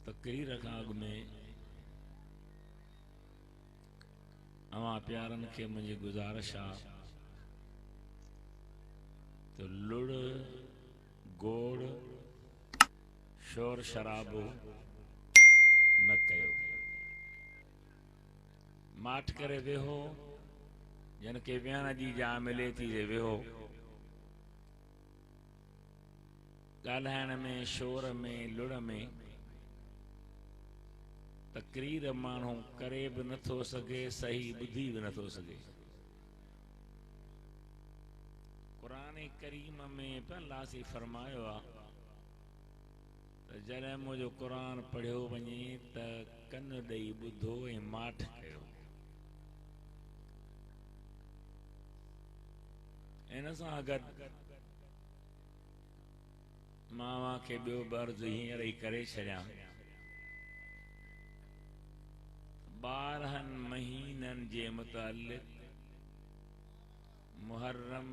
तकरीर खां अॻु में अवां प्यारनि खे मुंहिंजी गुज़ारिश आहे त लुड़ गोड़ शोर शराबो न कयो। माठ करे वेहो, जन के विहण जी जाइ मिले थी जे वेहो। ॻाल्हाइण में, शोर में, लुड़ में तकरीर माण्हू करे बि नथो सघे, सही ॿुधी बि नथो सघे। क़ुरान करीम में अल्लाह से फरमायो आहे त जॾहिं मुंहिंजो क़ुरान पढ़ियो वञे त कन ॾेई ॿुधो ऐं माठ कयो। इन सां गॾु मां खे ॿियो बर्ज़ हींअर ई करे छॾियां। 12 महीननि जे मुतालिक़ मुहर्रम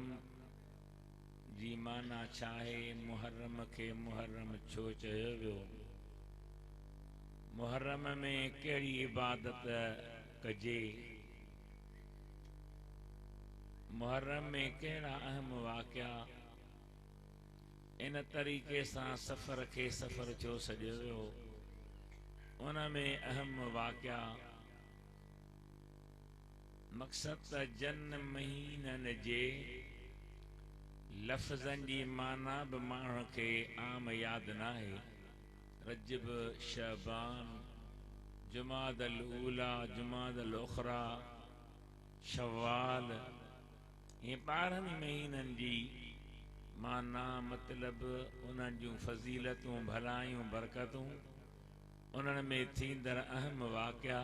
जी माना छा आहे, मुहर्रम खे मुहर्रम छो चयो वियो, मुहर्रम में कहिड़ी इबादत कजे, मुहर्रम में कहिड़ा अहम वाक़िया, इन तरीक़े सां सफ़र खे सफ़र छो सॾियो वियो। उन में अहम वाक़िया मक़सद त जन महीननि जे लफ़्ज़नि जी माना बि माण्हू खे आम यादि न आहे। रजब, शबान, जुमादल ऊला, जुमादल उखरा, शवाल, ये 12 महीननि जी माना मतिलब उन्हनि जूं फज़ीलतूं, भलायूं, बरकतूं, उन्हनि में थींदड़ अहम वाक़िया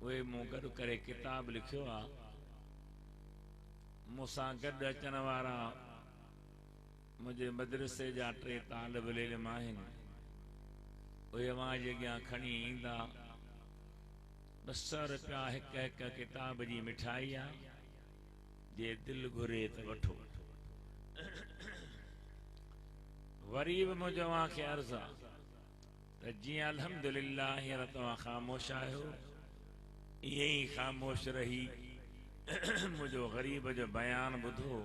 उहे मूं गॾु करे किताब लिखियो आहे। मूंसां गॾु अचण वारा मुंहिंजे मदरसे जा 3 तालिब इल्म आहिनि। उहे मां जे अॻियां खणी ईंदा। 200 रुपया हिक किताब जी मिठाई आहे, जे दिलि घुरे त वठो। वरी बि मुंहिंजो खे अर्ज़ु आहे त जीअं अल्हम्दुलिल्लाह हींअर तव्हां ख़ामोश आहियो, ईअं ई ख़ामोश रही मुंहिंजो ग़रीब जो बयान ॿुधो।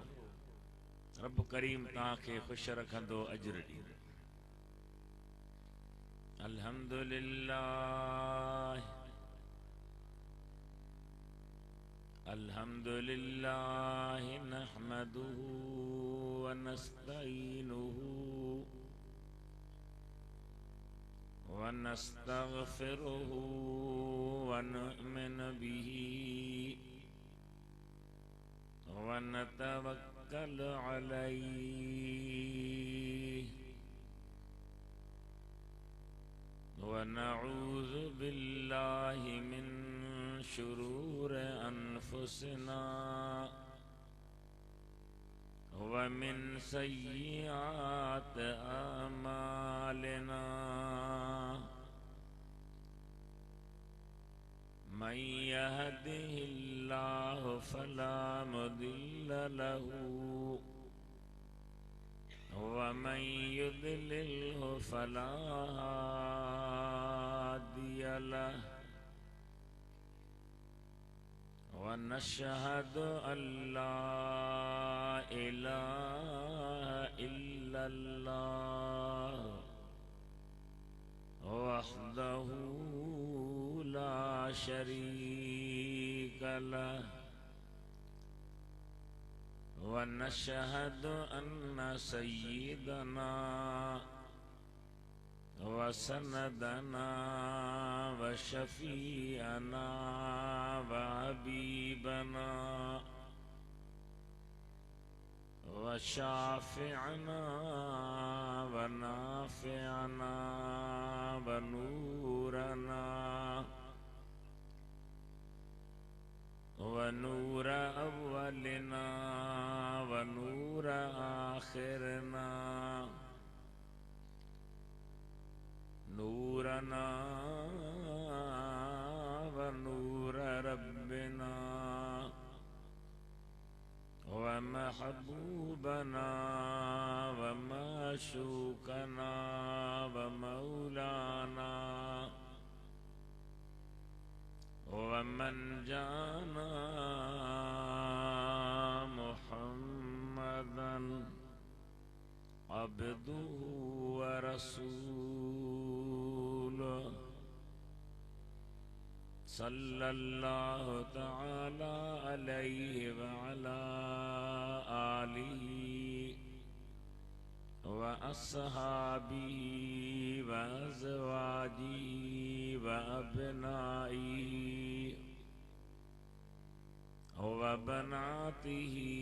रब करीम तव्हांखे ख़ुशि रखंदो, अजर ॾींदो। अल्हम्दुलिल्लाह अल्हम्दुलिल्लाह नहमदुहु व नस्तईनुहु व नस्तगफिरुहु व नु'मिनु बिही व नतवक्कलु अलैहि व नऊज़ु बिल्लाहि मिन शुरूर अनफुसिना व मिन सय्यिआत अमालिना। मन यहदिहिल्लाहु फला मुदिल्ल लहु व मन युद्लिल्हु फला हादिय लहु। व नशहदु अल्ला इलाहा इल्लल्लाह वहदहु ला शरीक लहु व नशहदु अन्न सय्यिदना व सनदना व शफीअना व हबीबना व शाफिअना व नाफिअना व नूरना व नूर अव्वलिना व नूर आखिरना नूरना व नूर रब्बिना व महबूबना व माशूकना व मौलाना वमन जाना मुहम्मदन अब्दुहु व रसूलुहु सल्लल्लाहु तआला अलैहि व अला आलिहि व अस्हाबिही व अज़वाजिही व अबनाइही व बनातिही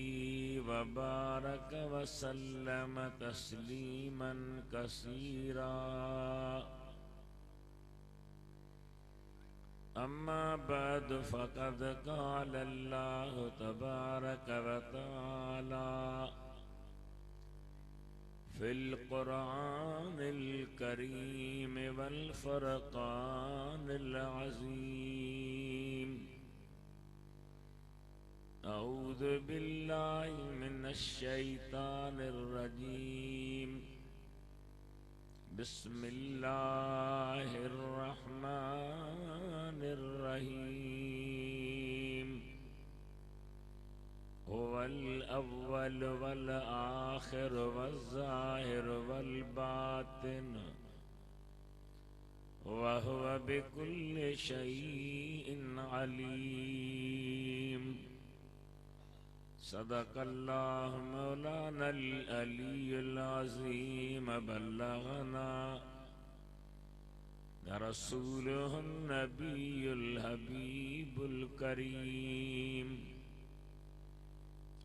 व बारक व सल्लम तस्लीमन कसीरा। अम्मा बाद फ़क़द क़ाल अल्लाहु तबारक व तआला फ़िल क़ुरआनिल करीम वल फ़ुरक़ानिल अज़ीम। अऊज़ु बिल्लाहि मिनश शैतानिर रजीम। बिस्मिल्लाहिर रहमानिर रहीम। हुवल अव्वल वल आखिर वल ज़ाहिर वल बातिन व हुवा बिकुल्लि शैइन अलीम। सदक़ल्लाहु मौलानल अलियुल अज़ीम। बल्लगना रसूलुहुन नबियुल हबीबुल करीम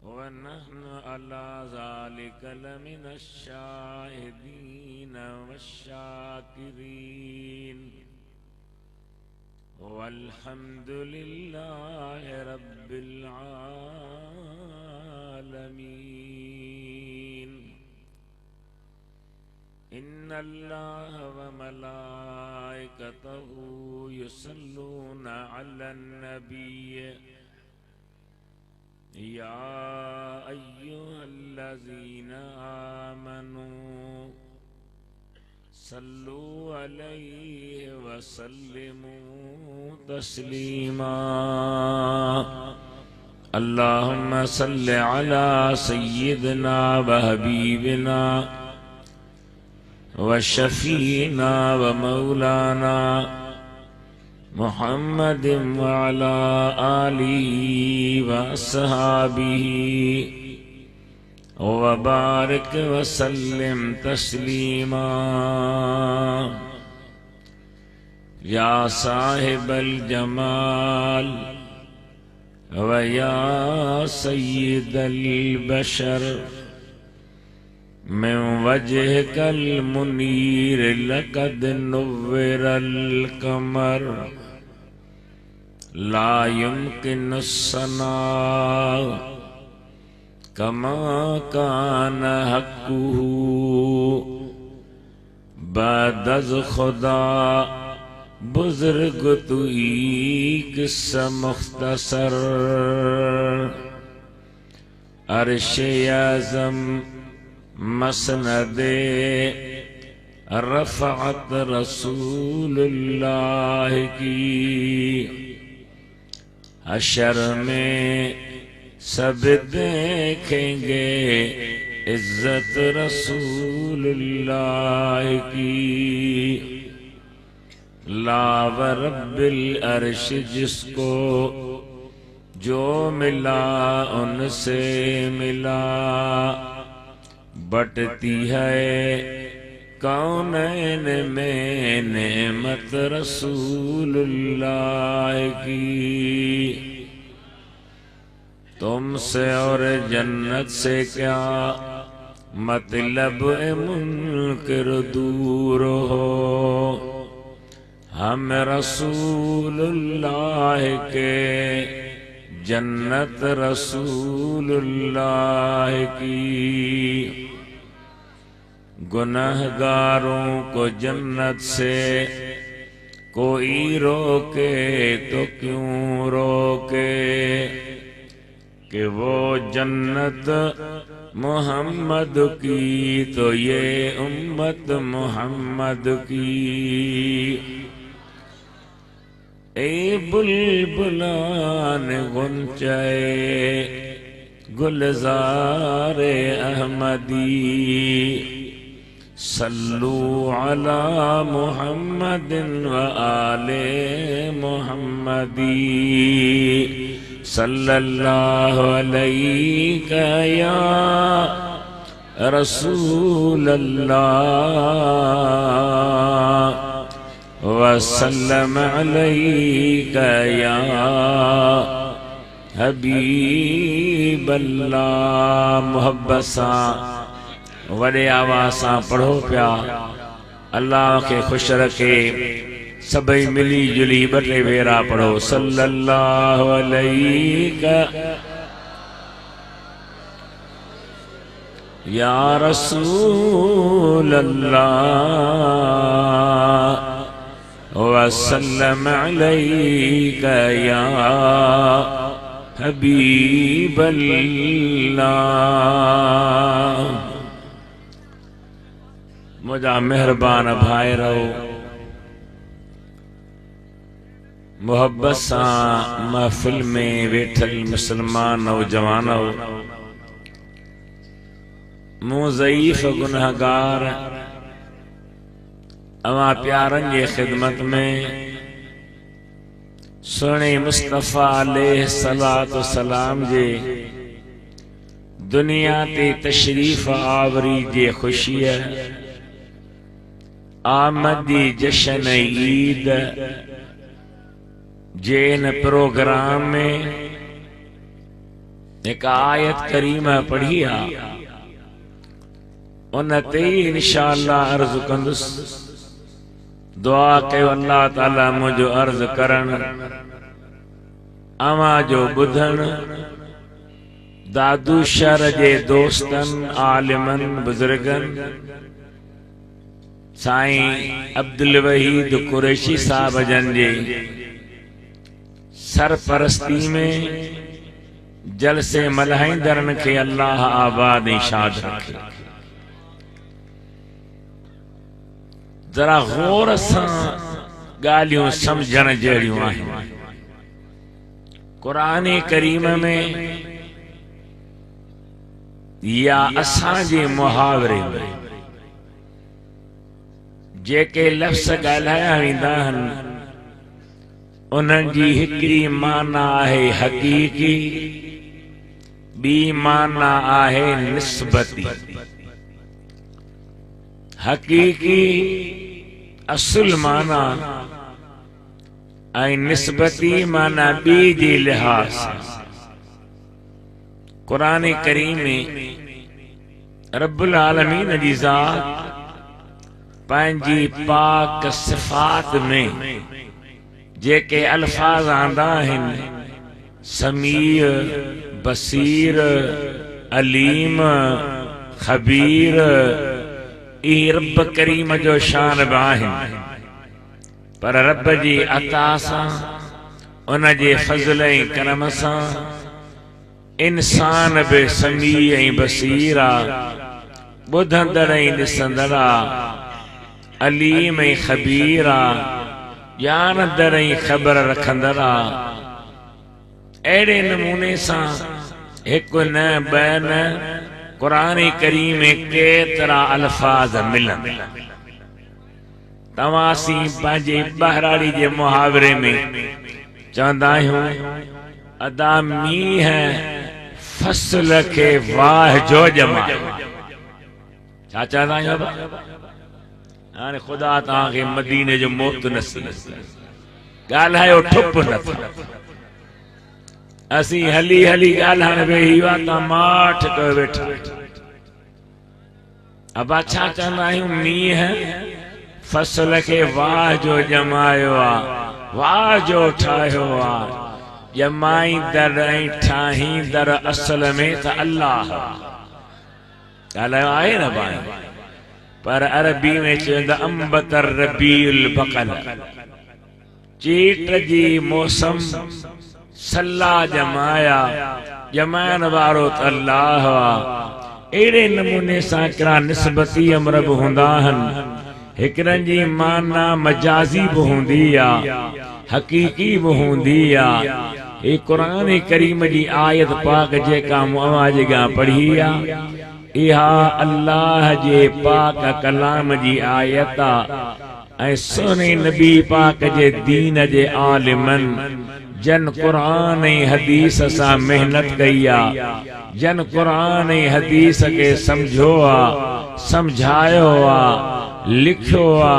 व नहनु अला ज़ालिका लमिनश शाहिदीन वश्शाकिरीन वल्हम्दुलिल्लाहि रब्बिल आलमीन। इन्नल्लाह व मलाइकतहु युसल्लूना अलन नबिय्य या अय्युहल्लज़ीना आमनू सल्लु अलैहि व सल्लिमू तस्लीमा। अल्लाहुम्मा सल्लि अला सय्यिदिना व हबीबिना व शफीना व मौलाना मुहम्मदिन व अला आलिहि व अस्हाबिही व बारिक व सल्लिम तस्लीमा। या साहिबल जमाल व या सय्यिदल बशर मिन वजहिकल मुनीर लक़द नुव्विरल क़मर ला युमकिनुस्सना कमा कान हक़्क़ुहु बदज़ खुदा बुज़ुर्ग तुई किस्सा मुख्तसर। अर्श-ए आज़म मसनदे रफ़अत रसूलुल्लाह की हशर में सब देखेंगे इज्जत रसूलुल्लाह की। ला व रब्बिल अर्श जिसको जो मिला उनसे मिला बटती है कौनैन में नेमत रसूलुल्लाह की। तुमसे और जन्नत से क्या मतलब मुनकर दूर हो, हम रसूलुल्लाह के जन्नत रसूलुल्लाह की। गुनहगारों को जन्नत से कोई रोके तो क्यों रोके कि वो जन्नत मोहम्मद की तो ये उम्मत मोहम्मद की। ए बुलबुलान गुंचाए गुलज़ारे अहमदी सल्लू अला मुहम्मदिन व आले मुहम्मदी सल्लल्लाहु अलैका या रसूल अल्लाह वसल्लम अलैका या हबीब अल्लाह। मोहब्बत सां वॾे आवाज़ सां पढ़ो पिया। अल्लाह खे ख़ुशि रखे सभई मिली जुली ॿ टे भेरा पढ़ो सल्लल्लाहु अलैका या रसूल अल्लाह वसल्लम अलैका या हबीब अल्लाह। मुझा मेहरबान भाई रहो मोहब्बत सां महफिल में वेठल मुसलमान नौजवान हो। मूं ज़ईफ़ गुनहगार अवां प्यारन जे खिदमत में सुहिणे मुस्तफ़ा अलैहिस्सलातु सलाम जे दुनिया ते तशरीफ़ आवरी जे ख़ुशीअ आमद जी जश्न ईद जे इन प्रोग्राम में एक आयत करीमा पढ़ी आ उन ते इंशाअल्लाह अर्ज़ कंदुसि। दुआ कयो अल्लाह ताला मुझो अर्ज़ करण अवां जो ॿुधण दादू शहर जे दोस्तन आलिमन बुजुर्गन साईं अब्दुल वहीद कुरैशी साहब जन जे सरपरस्ती में जलसे मल्हाईंदड़न खे अल्लाह आबाद ऐं शाद रखे। जरा गौर सां ॻाल्हियूं समझण जहिड़ियूं आहिनि। क़ुरान करीम में या असांजे मुहावरे में जेके लफ़्ज़ ॻाल्हाया वेंदा आहिनि उन्हनि जी हिकिड़ी माना आहे हक़ीक़ी, ॿी माना आहे निस्बती। हक़ीक़ी असुल माना ऐं निस्बती माना ॿी जे लिहाज़। क़ुरान करीम में रब्बुल आलमीन जी ज़ात पंहिंजी पाक सिफ़ात में जेके अल्फाज आंदा आहिनि समीअ बसीर अलीम खबीर इहे रब करीम जो शान बि आहिनि। पर रब जी अता सां उन जे फज़ल ऐं करम सां इंसान बि समी ऐं बसीर आहे, ॿुधंदड़ ऐं ॾिसंदड़ आहे, अलीम ऐं खबीर आहे, ॼाणंदड़ ऐं ख़बर रखंदड़ आहे। अहिड़े नमूने सां हिकु न ॿ न क़ुरान करीम में केतिरा अल्फाज मिलनि। तव्हां पंहिंजे ॿाहिराड़ी जे मुहावरे में चवंदा आहियूं अदा मींह फसल खे वाह जो ॼमाए। छा चवंदा आहियूं? हाणे ख़ुदा तव्हांखे मदीने जो मोत नसीब ॻाल्हायो ठुप न असीं हली हली ॻाल्हाइण वेही हुआ त माठ कयो वेठा। अब छा चवंदा आहियूं? मींह फसल खे वाह जो ॼमायो आहे, वाह जो ठाहियो आहे। ॼमाईंदड़ ऐं ठाहींदड़ असल में त अल्लाह ॻाल्हायो आहे न भाई। पर अरबी में चवंदा अंबतर रबीउल बक़ल, चीट जी मौसम सल्ला ॼमाया, ॼमाइण वारो त अल्लाह आहे। अहिड़े नमूने सां हिकिड़ा निस्बती अमर बि हूंदा आहिनि, हिकिड़नि जी माना मजाज़ी बि हूंदी आहे, हकीकी भी हूंदी आ। ये कुरान करीम जी आयत पाक जेका मुआज गा पढ़ी आ, इहा अल्लाह जे पाक कलाम जी आयत आ। ऐं सोने नबी पाक जे दीन जे आलिमन जन कुरान ऐं हदीस सां मेहनत कई आ, जन कुरान ऐं हदीस के समझो आ, समझायो आ, लिखियो आ,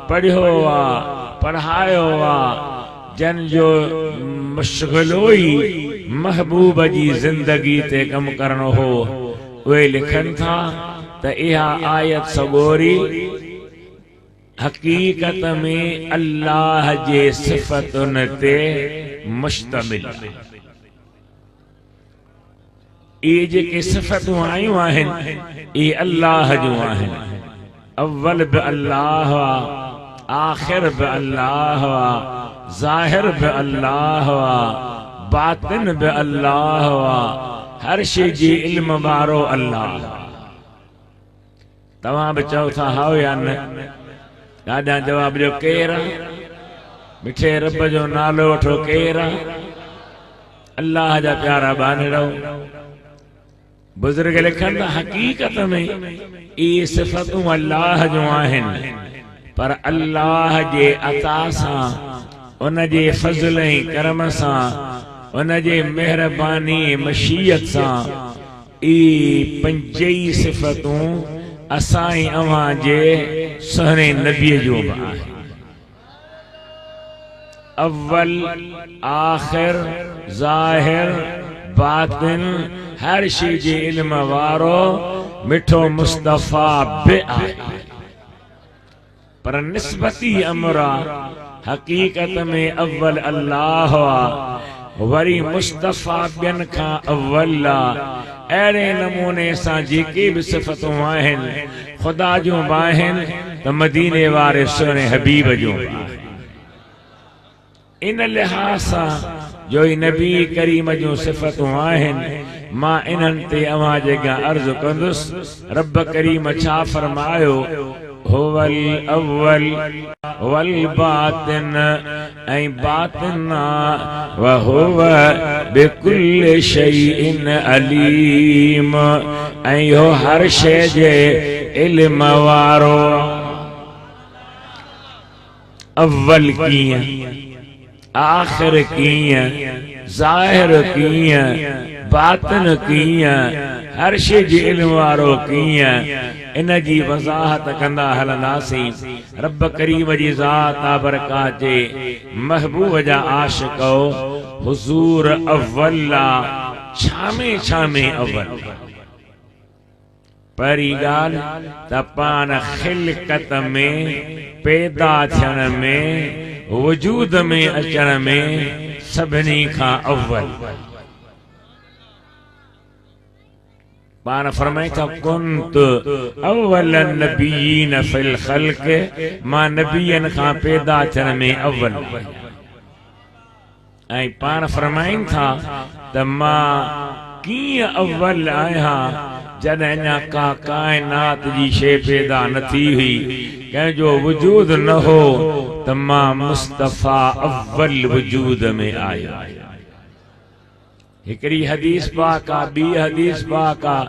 पढ़ियो आ, पढ़ायो आ, जन जो मशगलो ही महबूब जी जिंदगी ते कम करणो हो, वे लिखन था त इहा आयत सगोरी हकीकत में अल्लाह जे सिफतुन ते मुश्तमिल। ये जेके सिफतूं आयूं आहिनि ये अल्लाह जूं आहिनि। अव्वल बि अल्लाह आ, आखिर बि अल्लाह आ, ज़ाहिर बि अल्लाह आ, बातिन बि अल्लाह आ, हर शइ जी इल्म वारो अल्लाह। तव्हां बि चओ था हाओ या न? ॾाढा जवाब ॾियो केर? मिठे रब जो नालो वठो केर? अल्लाह जा प्यारा बानड़ो। बुजुर्ग लिखन था हकीकत में ये सिफतूं अल्लाह जो आहिनि, पर अल्लाह जे अता सां, उन जे फज़ल ऐं करम सां, उन जे मेहरबानी मशीयत सां ई पंजई सिफतूं असां ऐं अव्हां जे सुहिणे नबीअ जो बि आहिनि। अव्वल, आखिर, ज़ाहिर, बातिन, हर शइ जे इल्म वारो मिठो मुस्तफ़ा बि आहे। पर निस्बती अमर आ, हकीकत में अव्वल अल्लाह आ, वरी मुस्तफ़ा ॿियनि खां अव्वल आ। अहिड़े नमूने सां जेके बि सिफ़तूं आहिनि ख़ुदा जूं बि आहिनि त मदीने वारे सुहिणे हबीब जूं बि आहिनि। इन लिहाज़ सां जो ई नबी करीम जूं सिफ़तूं आहिनि, मां इन्हनि ते अव्हां जेका अर्ज़ कंदुसि। रब करीम छा फरमायो? हुवल अव्वल वल बातिन, ऐं बातिन व हुव बिकुल्लि शैइन अलीम, ऐं इहो हर शइ जे इल्म वारो। अव्वल कीअं, आखिर कीअं, ज़ाहिर कीअं, बातिन कीअं, हर शइ जे इल्म वारो कीअं, इन जी वज़ाहत कंदा हलंदासीं। रब करीम जी ज़ात बरकात जे महबूब जा आशिको हुज़ूर अव्वल आ। छामे छामे अव्वल? पहिरीं ॻाल्हि त पाण ख़िलक़त में, पैदा थियण में, वजूद में अचण में सभिनी खां अव्वल। पाण फरमाए था कुंत अव्वल नबीन फिल ख़ल्क़, मां नबीयन खां पैदा थियण में अव्वल। ऐं पाण फरमाइनि था त मां कीअं अव्वल आहियां जॾहिं अञा का काइनात जी शइ पैदा न थी हुई, कंहिंजो वजूद न हो, त मां मुस्तफ़ा अव्वल वजूद में आयो। हिकड़ी हदीस पाक आ, ॿी हदीस पाक आ,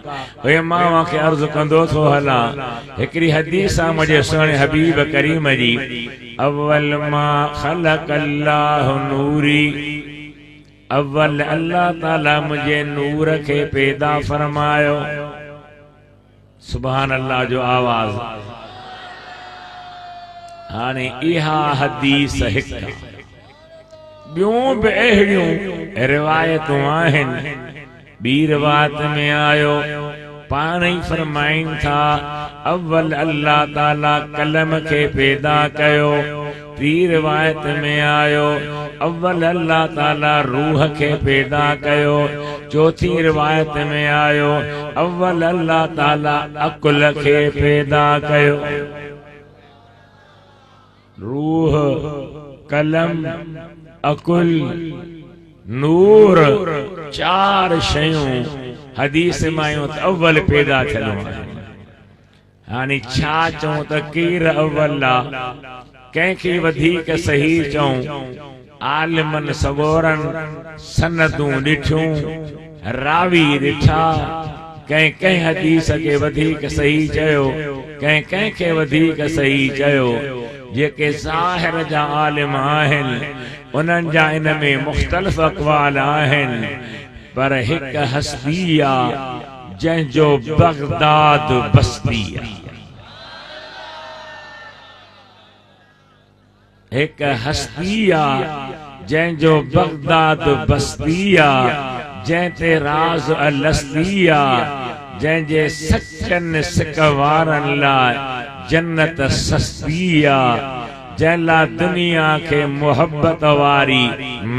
वे मां खे अर्ज़ कंदो थो हलां। हिकड़ी हदीस आ मुंहिंजे सुहिणे हबीब करीम जी। अव्वल मां ख़लक़ल्लाहु नूरी, अव्वल अल्लाह ताला मुझे नूर के पैदा फरमायो। सुभान अल्लाह जो आवाज। हाने इहा हदीस हिक, ॿियूं बि अहिड़ियूं रिवायतूं आहिनि। ॿी रिवायत में आयो, पाण ई फरमाइनि था अव्वल अल्लाह ताला कलम के पैदा कयो। टी रिवायत में आयो अव्वल अल्लाह ताला रूह के पैदा कयो। चौथी रिवायत में आयो अव्वल अल्लाह ताला अकुल के पैदा कयो। रूह, कलम, अकुल, नूर, चार शयूं हदीस में आयूं त अव्वल पैदा थियणो आहे। हाणे छा चऊं त केर अव्वल आहे, कंहिंखे वधीक सही चऊं आलिमन सगोरन सनदूं ॾिठियूं रावी ॾिठा कहीं कहीं हदीस के वधीक सही चयो कहीं कहीं के वधीक सही चयो जेके ज़ाहिर जा आलिम आहिनि उन्हनि जा इन में मुख़्तलिफ़ अक़वाल आहिनि पर हिक हस्ती आहे जंहिंजो बगदाद बस्ती आहे एक हस्ती आहे जंहिंजो बगदाद बस्ती आहे जंहिं राज अलस्ती आहे जंहिंजे सचनि सिकवारनि लाइ जन्नत सस्ती आहे जंहिं लाइ दुनिया के मोहब्बत वारी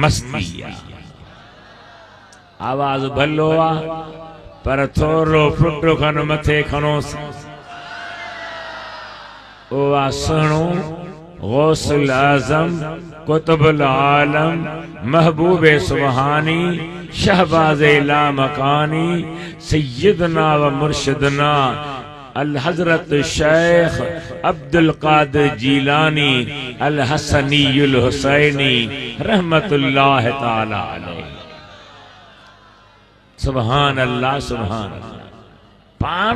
मस्ती आहे आवाज भलो आहे पर थोरो फुट खन मथे खणोसि ओ आहे सुहिणो गौसुल आज़म कुतुबुल आलम महबूब सुबहानी शहबाज लामकानी सैयदना व मुर्शिदना अल हजरत शेख अब्दुल कादिर जीलानी अल हसनी अल हुसैनी रहमतुल्लाह ताला अलैह। सुभान अल्लाह सुभान अल्लाह। पाण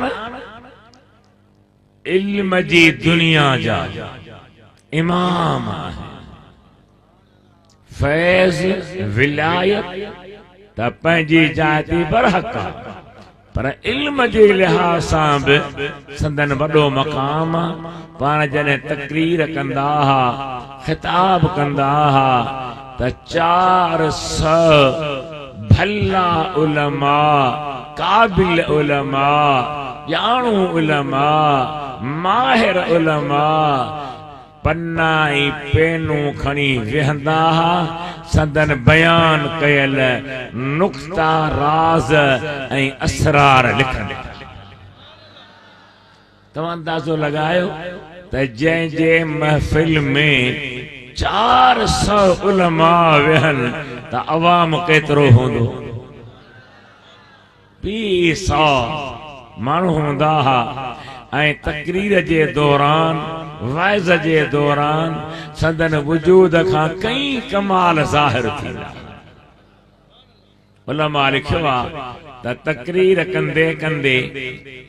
इल्म जी दुनिया जा इमाम है फैज विलायत त पंहिंजी जाति बरहक पर इल्म जे लिहाज सां बि संदन वॾो मक़ाम पाण जॾहिं तकरीर कंदा हा खिताब कंदा हा त 400 भला उलमा काबिल उलमा ॼाणू उलमा माहिर उलमा पन्ना ऐं पेनूं खणी वेहंदा हा संदन बयान कयल नुक्ता राज ऐं असरार लिखंदा। तव्हां अंदाज़ो लगायो त जंहिंजे महफ़िल में 400 उलमा वेहनि त अवाम केतिरो हूंदो 200 माण्हू हूंदा हा ऐं तकरीर जे दौरान वाइज़ जे दौरान संदन वजूद खां कई कमाल ज़ाहिर थींदा। उलमा लिखियो आहे त तकरीर कंदे कंदे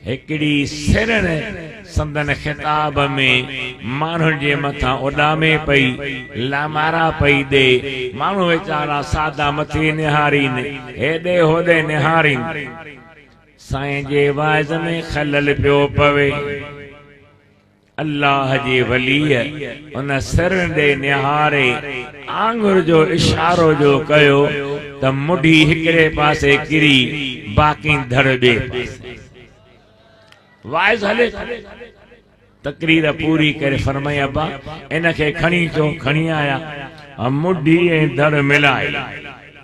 हिकिड़ी सिरण संदन खिताब में माण्हुनि जे मथां उॾामे पई लामारा पई ॾे माण्हू वीचारा सादा मथे निहारीनि हेॾे होॾे निहारीनि साईं जे वाइज़ में खलल पियो पवे अल्लाह जे वलीअ उन सिर ॾे निहारे आंगुर जो इशारो जो कयो त मुढी हिकिड़े पासे किरी बाक़ी धड़ ॿिए पासे वाइज़ हले तकरीर पूरी करे फरमाई अब्बा इनखे खणी चो खणी आया मुढी ऐं धड़ मिलाए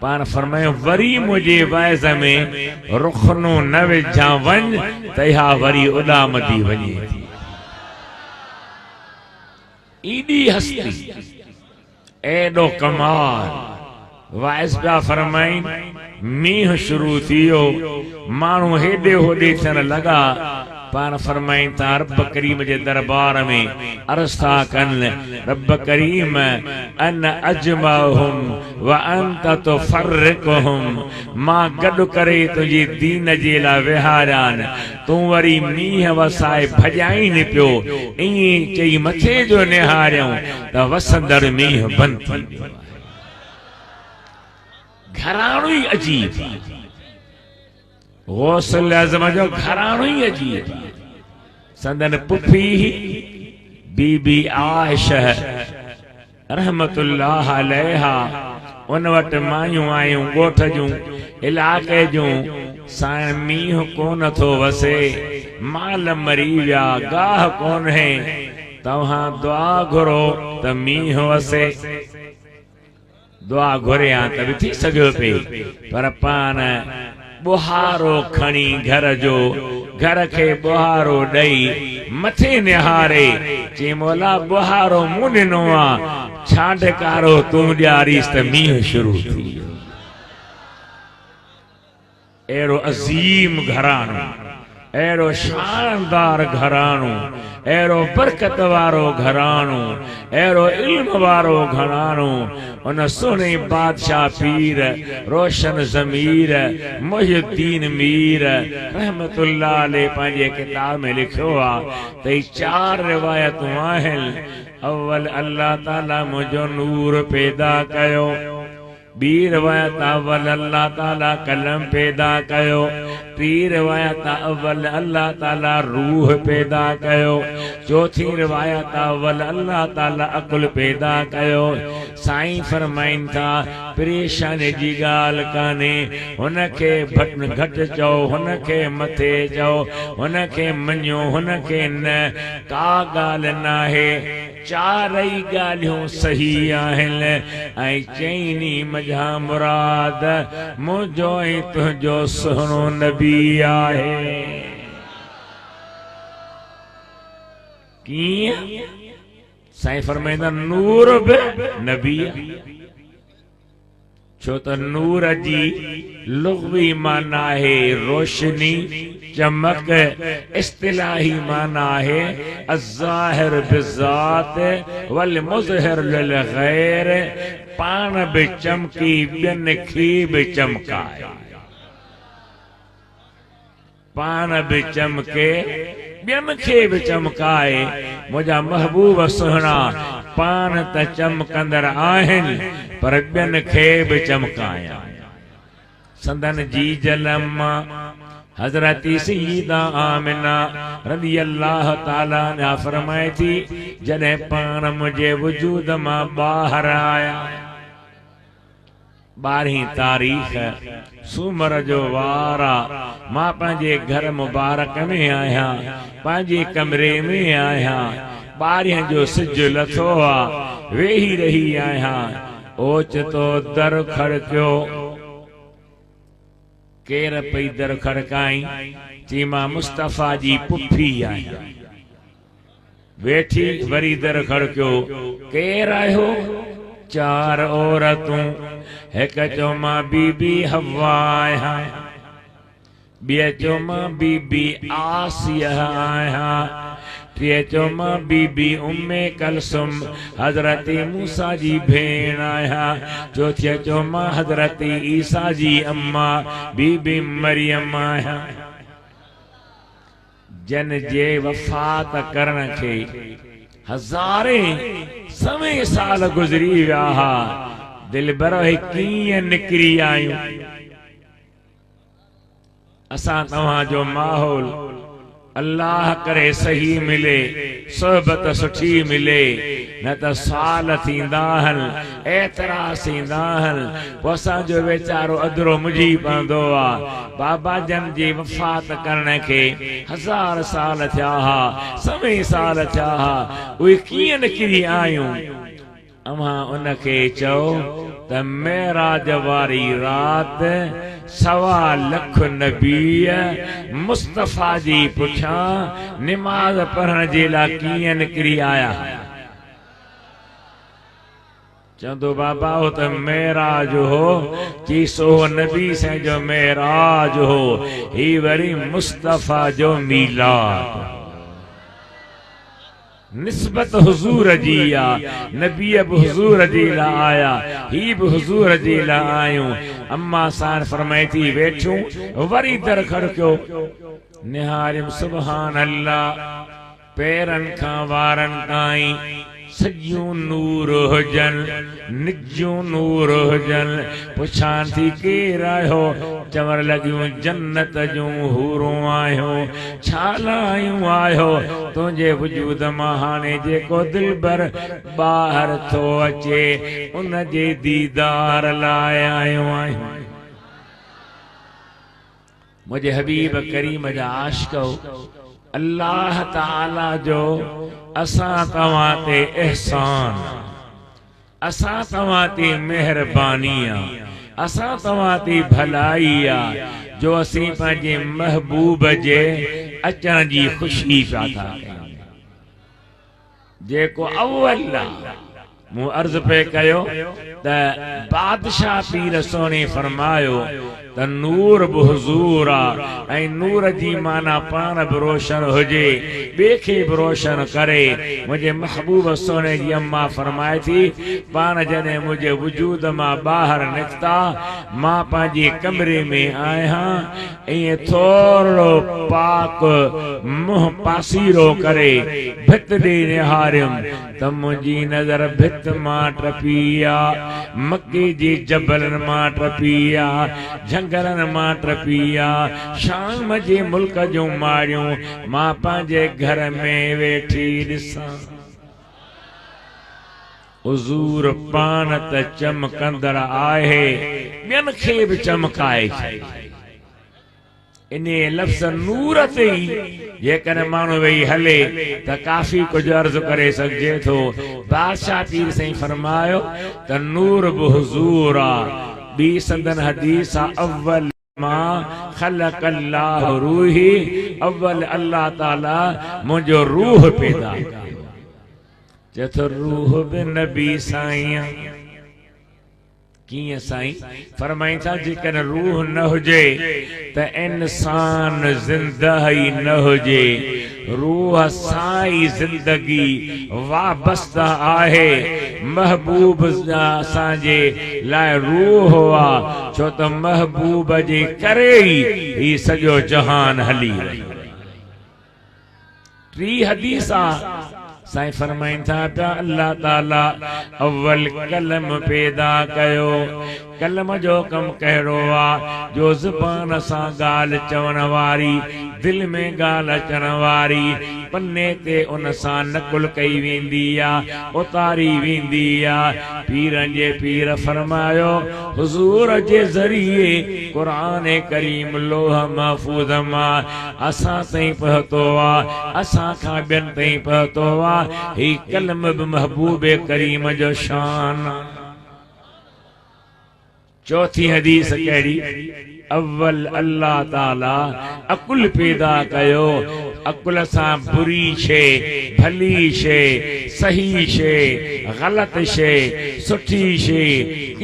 पान फरमायो वरी मुझे वाइज़ में रुखनो न विझां वञ त इहा वरी उॾामदी वञे थी। ईडी हस्ती एडो कमाल वाइस पिया फरमाइन मींह शुरू थियो माण्हू हेॾे होॾे थियण लॻा पान फरमाइन था रब करीम जे दरबार में अर्ज़ था कनि रब करीम अन अजमाहुम व अंत तुफर्रिकुहुम मां गॾु करे तुंहिंजी दीन जे लाइ विहारियान तूं वरी मींह वसाए भॼाईनि पियो ईअं चई मथे जो निहारियऊं त वसंदड़ मींह बंदि थी वियो। घराणो ई अजीब गौसल आज़म जो घराणो ही अजीब संदन पुफी बीबी आयशा रहमतुल्लाह अलैहा उन वट मायूं आयूं गोठ जूं इलाके जूं साईं मींह कोन थो वसे माल मरी विया गाह कोन है तव्हां दुआ घुरो त मींह वसे दुआ घुरिया त बि थी सघियो पे पर पान बुहारो खणी घर जो घर के बुहारो ॾेई मथे निहारे चई मौला बुहारो मूं ॾिनो आहे छा ढकारो तूं ॾियारीस त मींह शुरू थी वियो। अहिड़ो अज़ीम घराणो एड़ो शानदार घराणो, एड़ो बरकत वारो घराणो, एड़ो इल्म वारो घराणो। उन सुने बादशाह पीर रोशन ज़मीर मुहिउद्दीन मीर रहमतुल्लाह अलैह पंहिंजे किताब में लिखियो आहे त 4 रिवायतूं आहिनि। अव्वल अल्लाह ताला मुंहिंजो नूर पैदा कयो, बी रिवायत अव्वल अल्लाह ताला कलम पैदा कयो, टी रिवायत अव्वल अल्लाह ताला रूह पैदा कयो, चौथी रिवायत अव्वल अल्लाह ताला अकुल पैदा कयो। साईं फरमाइन था परेशानी जी गाल काने, हुनखे घट चओ, हुनखे मथे चओ, हुनखे मञो, हुनखे न, का ॻाल्हि नाहे। 4 ॻाल्हियूं सही आहिनि ऐं चईनी मजा मुराद मुंहिंजो ऐं तुंहिंजो सुहिणो नबी आहे। कीअं? साईं फरमाईंदा नूर बि नबी आहे। छो त नूर जी लुग़वी माना है रोशनी, चमक। इस्तिलाही माना है अज़्ज़ाहिर बिज़ात वल मुज़हिर लिल गैर, पान बि चमकी ॿियनि खे बि चमकाए। पान बि चमके ॿियनि खे बि चमकाए। मुंहिंजा महबूब सुहिणा पान त चमकंदड़ आहिनि पर ॿियनि खे बि चमकाया। संदन जी जलम हजरत सईदा आमिना रज़ी अल्लाह ताला अन्हा फरमाए थी, जॾहिं पाण मुंहिंजे वजूद मां ॿाहिरि आया, 12 तारीख़ सूमर जो वारा, मां पंहिंजे घर मुबारक में आहियां, पंहिंजे कमरे में आहियां, 12 जो सिज लथो आहे, वेही रही आहियां। ओचितो दर खड़कियो। केर पई दर खड़काई? चई मां मुस्तफ़ा जी पुफी आहियां। वेठी वरी दर खड़कियो। केर आयो? 4 औरतूं। हिक चयो मां बीबी हवा आहियां, ॿिए चयो मां बीबी आसिया आहियां, टे चयो मां बीबी उम्मे कलसुम हजरत मूसा जी भेण आहियां, चौथी चयो मां हजरत ईसा जी अम्मा बीबी मरियम आहियां। जन जे वफ़ात करण खे हज़ारे समय साल गुज़री विया हा, दिल भरो कीअं निकिरी आयूं। असां तव्हांजो माहौल अल्लाह करे सही मिले, सोहबत सुठी मिले, न त साल थींदा आहिनि, एतराज़ थींदा आहिनि, पोइ असांजो वीचारो अधरो मुझी पवंदो आहे। बाबा जन जी वफ़ात करण खे 1000 साल थिया हा, समय साल थिया हा, उहे कीअं निकिरी आयूं। अव्हां उनखे चओ त मेराज वारी रात 1.25 लख नबी मुस्तफ़ा जी पुठियां निमाज़ पढ़ण जे लाइ कीअं निकिरी आया। चंदो बाबा हो त मेराज हो, की सो नबी से जो मेराज हो, ही वरी मुस्तफ़ा जो मीलाद। निस्बत हुजूर जी आ, नबी अब हुजूर जी ला आया, ही भी हुजूर जी ला आयूं। अम्मा सार फरमाई थी वेठूं, वरी दर खड़कियो। निहारिम सुभान अल्लाह, पैरन खां वारन ताईं सॼियूं नूर हुजन, निजूं नूर हुजन। पुछां थी केर आयो? चवण लॻियूं जन्नत जूं हूरूं आहियो। छा लायूं आयो? तुंहिंजे वजूद मां हाणे जेको दिलबर ॿाहिरि थो अचे, उन जे दीदार लाइ आयो आहियूं। मुंहिंजे हबीब करीम जा आशिक़ो, अल्लाह ताला जो असां तव्हां ते एहसान, असां तव्हां ते मेहरबानी आहे, असां तव्हां ते भलाई आहे, जो असीं पंहिंजे महबूब जे अचण जी ख़ुशी पिया था कयूं। जेको अव्वल आहे, मूं अर्ज़ पे कयो त बादशाह पीर सोने फरमायो त त नूर बि हुज़ूर आ ऐं नूर जी माना पाण बि रोशन हुजे ॿिए खे बि रोशन करे। मुंहिंजे महबूब सोने जी अम्मा फरमाए थी पाण जॾहिं मुंहिंजे वजूद मां ॿाहिरि निकिता मां पंहिंजे कमरे में आहियां ईअं थोरो पाक मुंहुं पासीरो करे भित ॾे निहारियुमि त मुंहिंजी नज़र भित मां टपी आ, मके जे जबलनि मां टपी आ, झंगलनि मां टपी आ, शाम जे मुल्क जूं माड़ियूं मां पंहिंजे घर में वेठी ॾिसां। हुज़ूर पाण त चमकंदड़ आहे ॿियनि खे बि चमकाए। इन लफ़्ज़ नूर ते ई जेकॾहिं माण्हू वेही हले त काफ़ी कुझु अर्ज़ करे सघिजे थो। बादशाह पीर साईं फरमायो त नूर बि हुज़ूर आ। ॿी संदन हदीस आ अव्वल मां ख़लक़ल्लाहु रूही, अव्वल अल्लाह ताला मुंहिंजो रूह पैदा कयो। चथो रूह बि नबी साईं कीअं साईं फरमाई था जेकॾहिं रूह न हुजे त इंसान ज़िंदा ई न हुजे। रूह साई ज़िंदगी वाबस्ता आहे। महबूब असांजे लाइ रूह आ छो त महबूब जे करे ई सॼो जहान हली रहियो। टी हदीस आ साईं फरमाइनि था पिया अल्लाह ताला अव्वल कलम पैदा कयो। कलम जो कम कहिड़ो आ जो ज़ुबान सां ॻाल्हि चवण वारी, दिल में ॻाल्हि अचण वारी, पन्ने ते उन सां नकुल कई वेंदी आ, उतारी वेंदी आ। पीरनि जे पीर फरमायो हुज़ूर जे ज़रिए क़ुरान करीम लोह महफूज़ मां असां ताईं पहुतो आ, असां खां ॿियनि ताईं पहुतो आ। ही कलम बि महबूब करीम जो शान। चौथी हदीस कहिड़ी अव्वल अल्लाह ताला अकुल पैदा कयो। अकुल सां बुरी शइ, भली शइ, सही शइ, ग़लति शइ, सुठी शइ,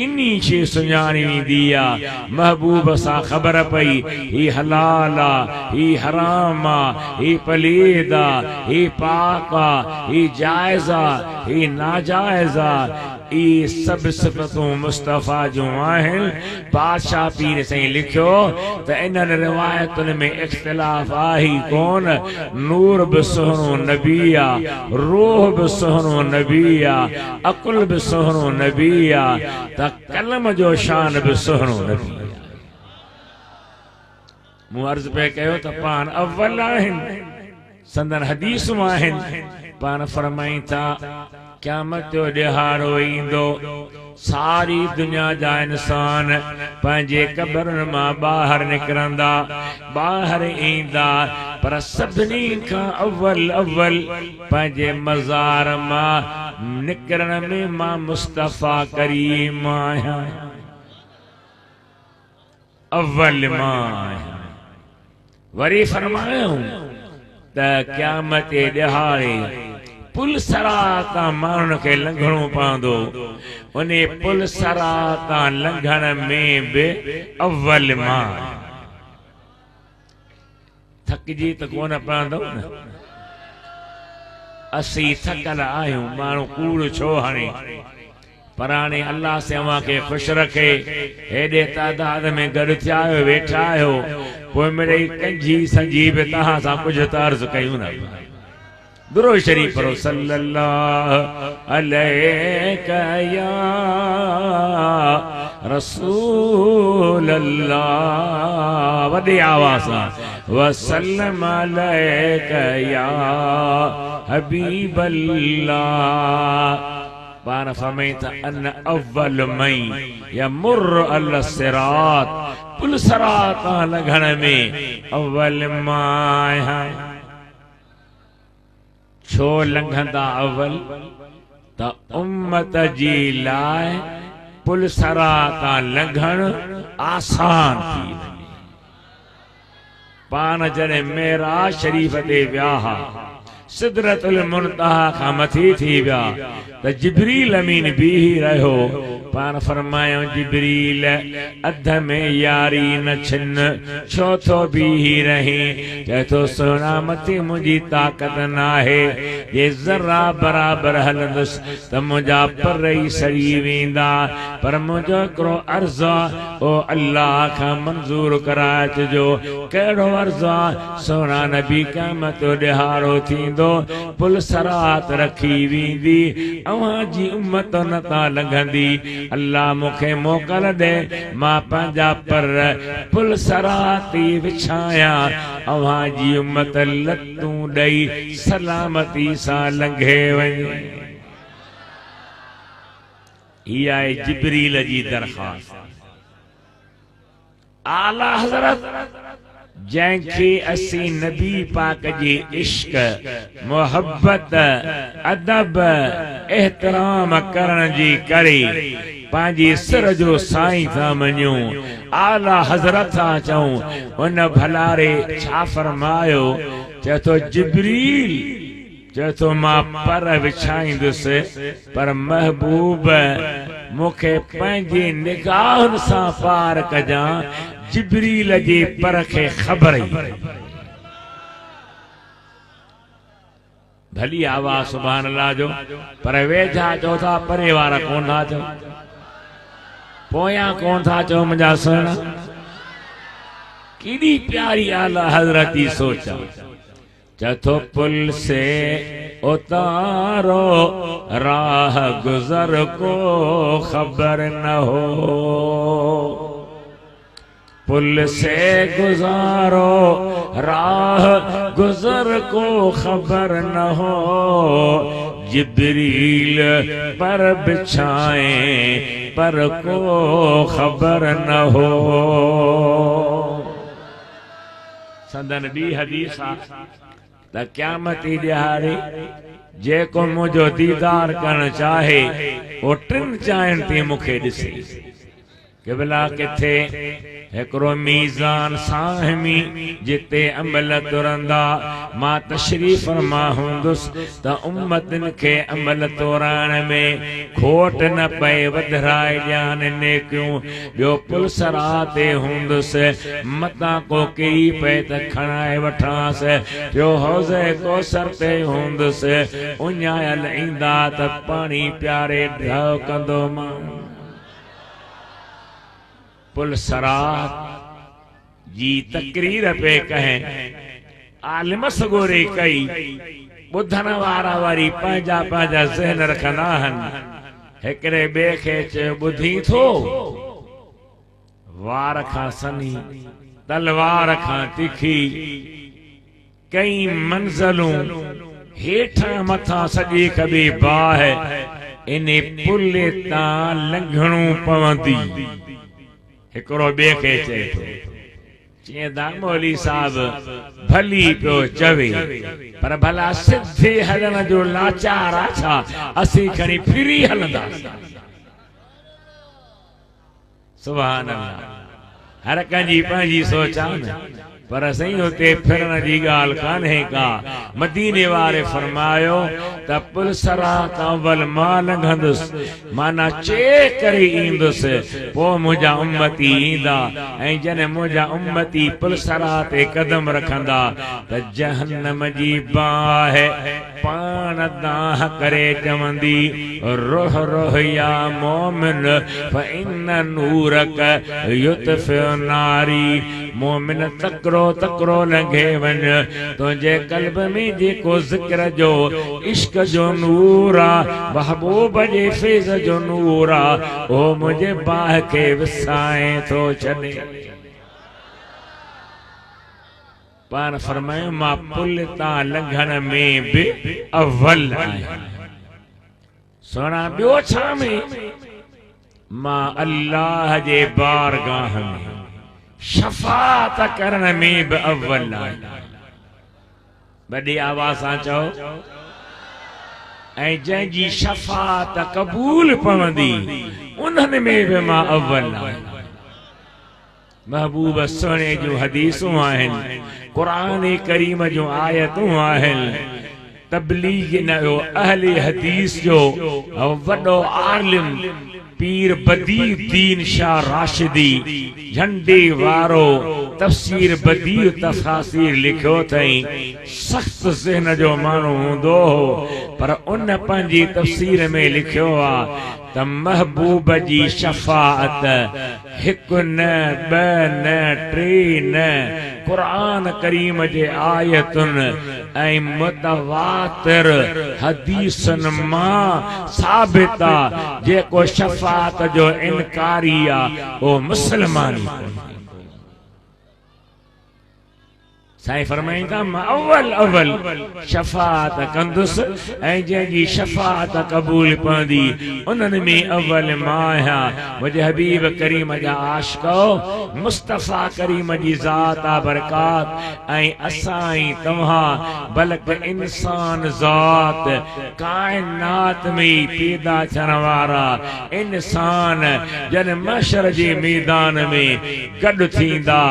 इन्ही शइ सुञाणी वेंदी आ। महबूब सां ख़बर पई ही हलाल आ, ही हराम आ, ही पलीद आ, ही पाक आ, ही जाइज़ आ, ही नाजाइज़ आ। ई सब सिफ़तूं मुस्तफ़ा जूं आहिनि। बादशाह पीर साईं लिखियो त इन्हनि रिवायतुनि में इख्तिलाफ़ आहे ई कोन। नूर बि सुहिणो नबी आ, रूह बि सुहिणो नबी आ, अकुल बि सुहिणो नबी आ, त कलम जो शान बि सुहिणो नबी आ। मूं अर्ज़ पे कयो त पाण अव्वल आहिनि, संदन हदीसूं आहिनि। पाण फरमाई था क़यामत जो ॾिहाड़ो ईंदो सारी दुनिया जा इंसान पंहिंजे कब्रनि मां ॿाहिरि निकिरंदा, ॿाहिरि ईंदा, पर सभिनी खां अव्वल अव्वल पंहिंजे मज़ार मां निकिरण में मां मुस्तफ़ा करीम आहियां। अव्वल मां आहियां। वरी फरमायूं त क़यामत जे ॾिहाड़े पुल सरा तां माण्हुनि खे लंघणो पवंदो। उन पुल सरा तां लंघण में बि अव्वल मां। थकिजी त कोन पवंदो न। असीं थकल आहियूं, माण्हू कूड़ छो हणे, पर हाणे अल्लाह से अव्हां खे ख़ुशि रखे हेॾे तादाद में गॾु थिया आहियो, वेठा आहियो, पोइ मिड़ई कंझी संझी बि तव्हां सां कुझु त अर्ज़ु कयूं न। दुरूद शरीफ पढ़ो सल्लल्लाहु अलैहि या रसूल अल्लाह, वॾी आवाज़ सां वसल्लम अलैका या हबीब अल्लाह। पाण फरमाई था अन अव्वल मई या मुर्र अल सिरात, पुल सिरात तां लंघण में अव्वल मां। छो लंघंदा अव्वल त उम्मत जी लाइ पुल सिरात तां लंघण आसान थी वञे। पाण जॾहिं मेराज शरीफ ते विया हा सिदरतुल मुंतहा खां मथी थी विया त जिब्रील अमीन बीही रहियो। पाण फरमायो जिब्रील अध में यारी न छिन, छो थो बीही रही? चए थो सुहिणा मथे मुंहिंजी ताक़त न आहे, जे ज़रा बराबर हलंदुसि त मुंहिंजा पर ई सड़ी वेंदा। पर मुंहिंजो हिकिड़ो अर्ज़ु आहे, ओ अल्लाह खां मंज़ूर कराए अचिजो। कहिड़ो अर्ज़ु आहे? सोना नबी क़यामत जो ॾिहारो थींदो, पुल सरात रखी वेंदी, अव्हां जी उम्मत न तां लंघंदी। अल्लाह मूंखे मोकल ॾे, मां पंहिंजा पर पुल सराती विछाया, अव्हां जी उम्मत लतूं ॾेई सलामती सां लंघे वञे। हीअ आहे जिब्रील जी दरख़्वास्त। आला हज़रत जैंखे असी नबी पाक जी इश्क, मोहब्बत, अदब, एहतराम करण जी करे पांजी सिर जो साईं था मञूं, आला हज़रत था चऊं। उन भलारे छा फरमायो? चए थो जिब्रील, चए थो मां पर विछाईंदुसि, पर महबूब मूंखे पंहिंजी निगाहुनि सां पार कजां। जिब्रील जे पर खे ख़बर ई भली आवाज़ सुभान अल्लाह जो, पर वेझा चओ था, परे वारा कोन था चओ, पोयां कोन था चओ। मुंहिंजा सुहिणा केॾी प्यारी आला हज़रत जी सोच आहे। चथो पुल से उतारो राह गुजर को खबर न हो, पुल से गुजारो राह गुजर को खबर न हो, जिब्रील पर बिछाए पर को खबर न हो। संदन बी हदीस त क़यामती ॾिहाड़े जेको मुंहिंजो दीदार करण चाहे, ओ टिन चाहनि थी मूंखे ॾिसे। क़िबला किथे? हिकिड़ो मीज़ान साहिमी जिते अमल तुरंदा, मां तशरीफ़ फरमा हूंदुसि त उम्मतनि खे अमल तोराइण में खोट न पए, वधराए ॼान नेकियूं। ॿियो पुल सराते हूंदुसि, मतां को किरी पए त खणाए वठांसि। ॿियो हौज़े कौसर ते हूंदुसि, उञायल ईंदा त पाणी प्यारे ढव कंदो मां। पुल सरात जी तकरीर पे कहें, आलिम सगोरे कई, ॿुधण वारा वरी पंहिंजा पंहिंजा ज़हन रखंदा आहिनि। हिकिड़े ॿिए खे चयो, ॿुधी थो, वार खां सनी तलवार खां तिखी, कई मंज़लूं हेठां मथां सॼी कबी बाह, इन पुल तां लंघणो पवंदी। हिकिड़ो ॿिए खे चए थो, चईंदा मौली साहब भली पियो चवे, पर भला सिधे हलण जो लाचार आहे छा? असीं खणी फिरी हलंदासीं। सुभान अल्लाह। हर कंहिंजी पंहिंजी सोच आहे न, पर सही हुते फिरण जी ॻाल्हि कान्हे का। मदीने वारे फरमायो त पुल सरात अव्वल मां लंघंदुसि, माना चे करे ईंदुसि, पोइ मुंहिंजा उम्मती ईंदा, ऐं जॾहिं मुंहिंजा उम्मती पुल सरात ते कदम रखंदा त जहन्नम जी बाह पाण दाह करे चवंदी, रोह रोह या मोमिन फ़इन्न नूरक युत्फ़िउ नारी। मोमिन तकरो तकरो लंघे वञ, तुंहिंजे कल्ब में जेको ज़िक्र जो इश्क जो नूर आहे, महबूब जे फैज़ जो नूर आहे, ओ मुंहिंजे बाह खे विसाए थो छॾे। पाण फरमायो, मां पुल तां लंघण में बि अव्वल आहियां। सोना ॿियो छा में? मां अल्लाह जे बारगाह में शफात करण में बि अव्वल आहियां। वॾी आवाज़ सां चओ। ऐं जंहिंजी शफात क़बूल पवंदी, उन्हनि में बि मां अव्वल आहियां। महबूब सुहिणे जूं हदीसूं आहिनि, क़ुरान करीम जूं आयतूं आहिनि। तबलीग न हो अहले हदीस जो वडो आलिम पीर बदीउद्दीन शाह राशिदी झंडे वारो तफसीर बदीउ तफासीर लिखियो थई। सख्त ज़हन जो माण्हू हूंदो हो पर उन पंहिंजी तफसीर में लिखियो आ त महबूब जी शफाअत हिकु न ॿ न टे न कुरान करीम जे आयतुनि ऐं मुतवातिर हदीसनि मां साबित आ। जेको शफाअत जो इनकारी आ वो मुसलमान साईं फरमाईंदा मां अव्वल शफाअत कंदुसि ऐं जंहिंजी शफाअत क़बूल पवंदी उन्हनि में अव्वल मां आहियां। मुंहिंजे हबीब करीम जा आशिको मुस्तफ़ा करीम जी ज़ात आ बरकात ऐं असां ई तव्हां बल्कि इंसान ज़ात काइनात में पैदा थियण वारा इंसान जन महशर जे मैदान में गॾु थींदा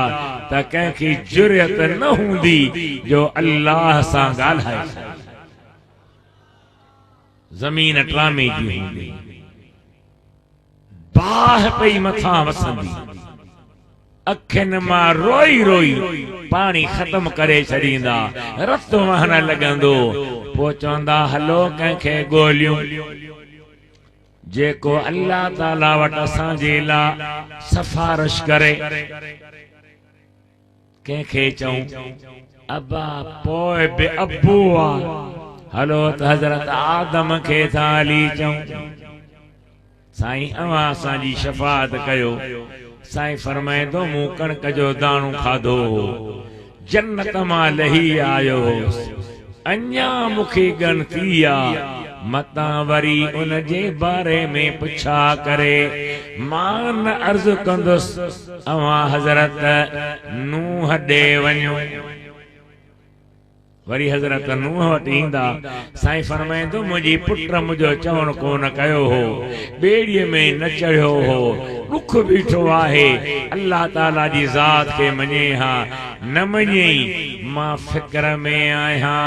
त कंहिंखे जुरियत न हूंदी जो अल्लाह सां ॻाल्हाए। ज़मीन ट्रामे जी हूंदी बाह पई मथां वसंदी अखियुनि मां रोई रोई पाणी ख़त्म करे छॾींदा रत वहण लॻंदो। पोइ चवंदा हलो कंहिंखे ॻोल्हियूं जेको अल्लाह ताला वटि असांजे लाइ सिफारिश करे। कंहिंखे चऊं अबा पोइ बि अबू आ हलो त हज़रत आदम खे था हली चऊं साईं अवां असांजी शफाअत कयो। साईं फरमाईंदो मूं कणक जो दाणो खाधो जन्नत मां लही आयो अञा मूंखे ॻणती आ मता वरी उन जे बारे में पुछा करे मां न अर्ज़ कंदुसि अवां हज़रत नूह ॾे वञो। वरी हज़रत नूह वटि ईंदा साईं फरमाईंदो मुंहिंजी पुट मुंहिंजो चवण कोन कयो हो ॿेड़ीअ में न चढ़ियो हो ॾुख बीठो आहे अल्लाह ताला जी ज़ात खे मञे हा न मञई मां फिक्र में आहियां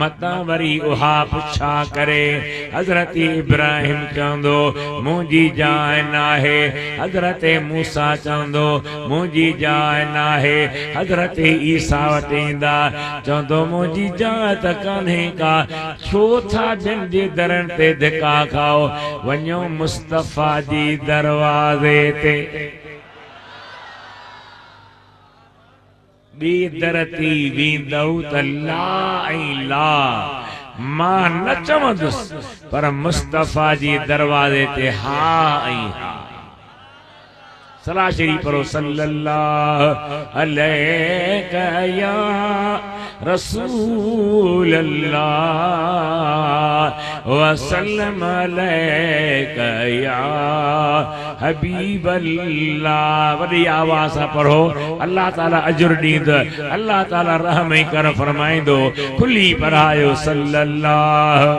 मता वरी उहा पुछा करे। हज़रत इब्राहिम चवंदो मुंहिंजी जाइ नाहे हज़रत मूसा चवंदो मुंहिंजी जाइ नाहे हज़रत ईसा वटि ईंदा चवंदो मुंहिंजी जाइ त कान्हे का छो था ॿियनि जे दरनि ते धिका खाओ वञो मुस्तफ़ा जी दरवाज़े ते ॿी दर ते वेंदव त ला ऐं ला मां न चवंदुसि पर मुस्तफ़ा जी दरवाज़े ते हा ऐं हा। सलाह शरीफ पढ़ो सल्लल्लाहु अलैहि या रसूल अल्लाह वसल्लम अलैका या हबीब अल्लाह। वॾी आवाज़ सां पढ़ो अल्लाह ताला अजुर ॾींदो अल्लाह ताला रहम ऐं कर फरमाईंदो खुली पढ़ायो सल्लल्लाहु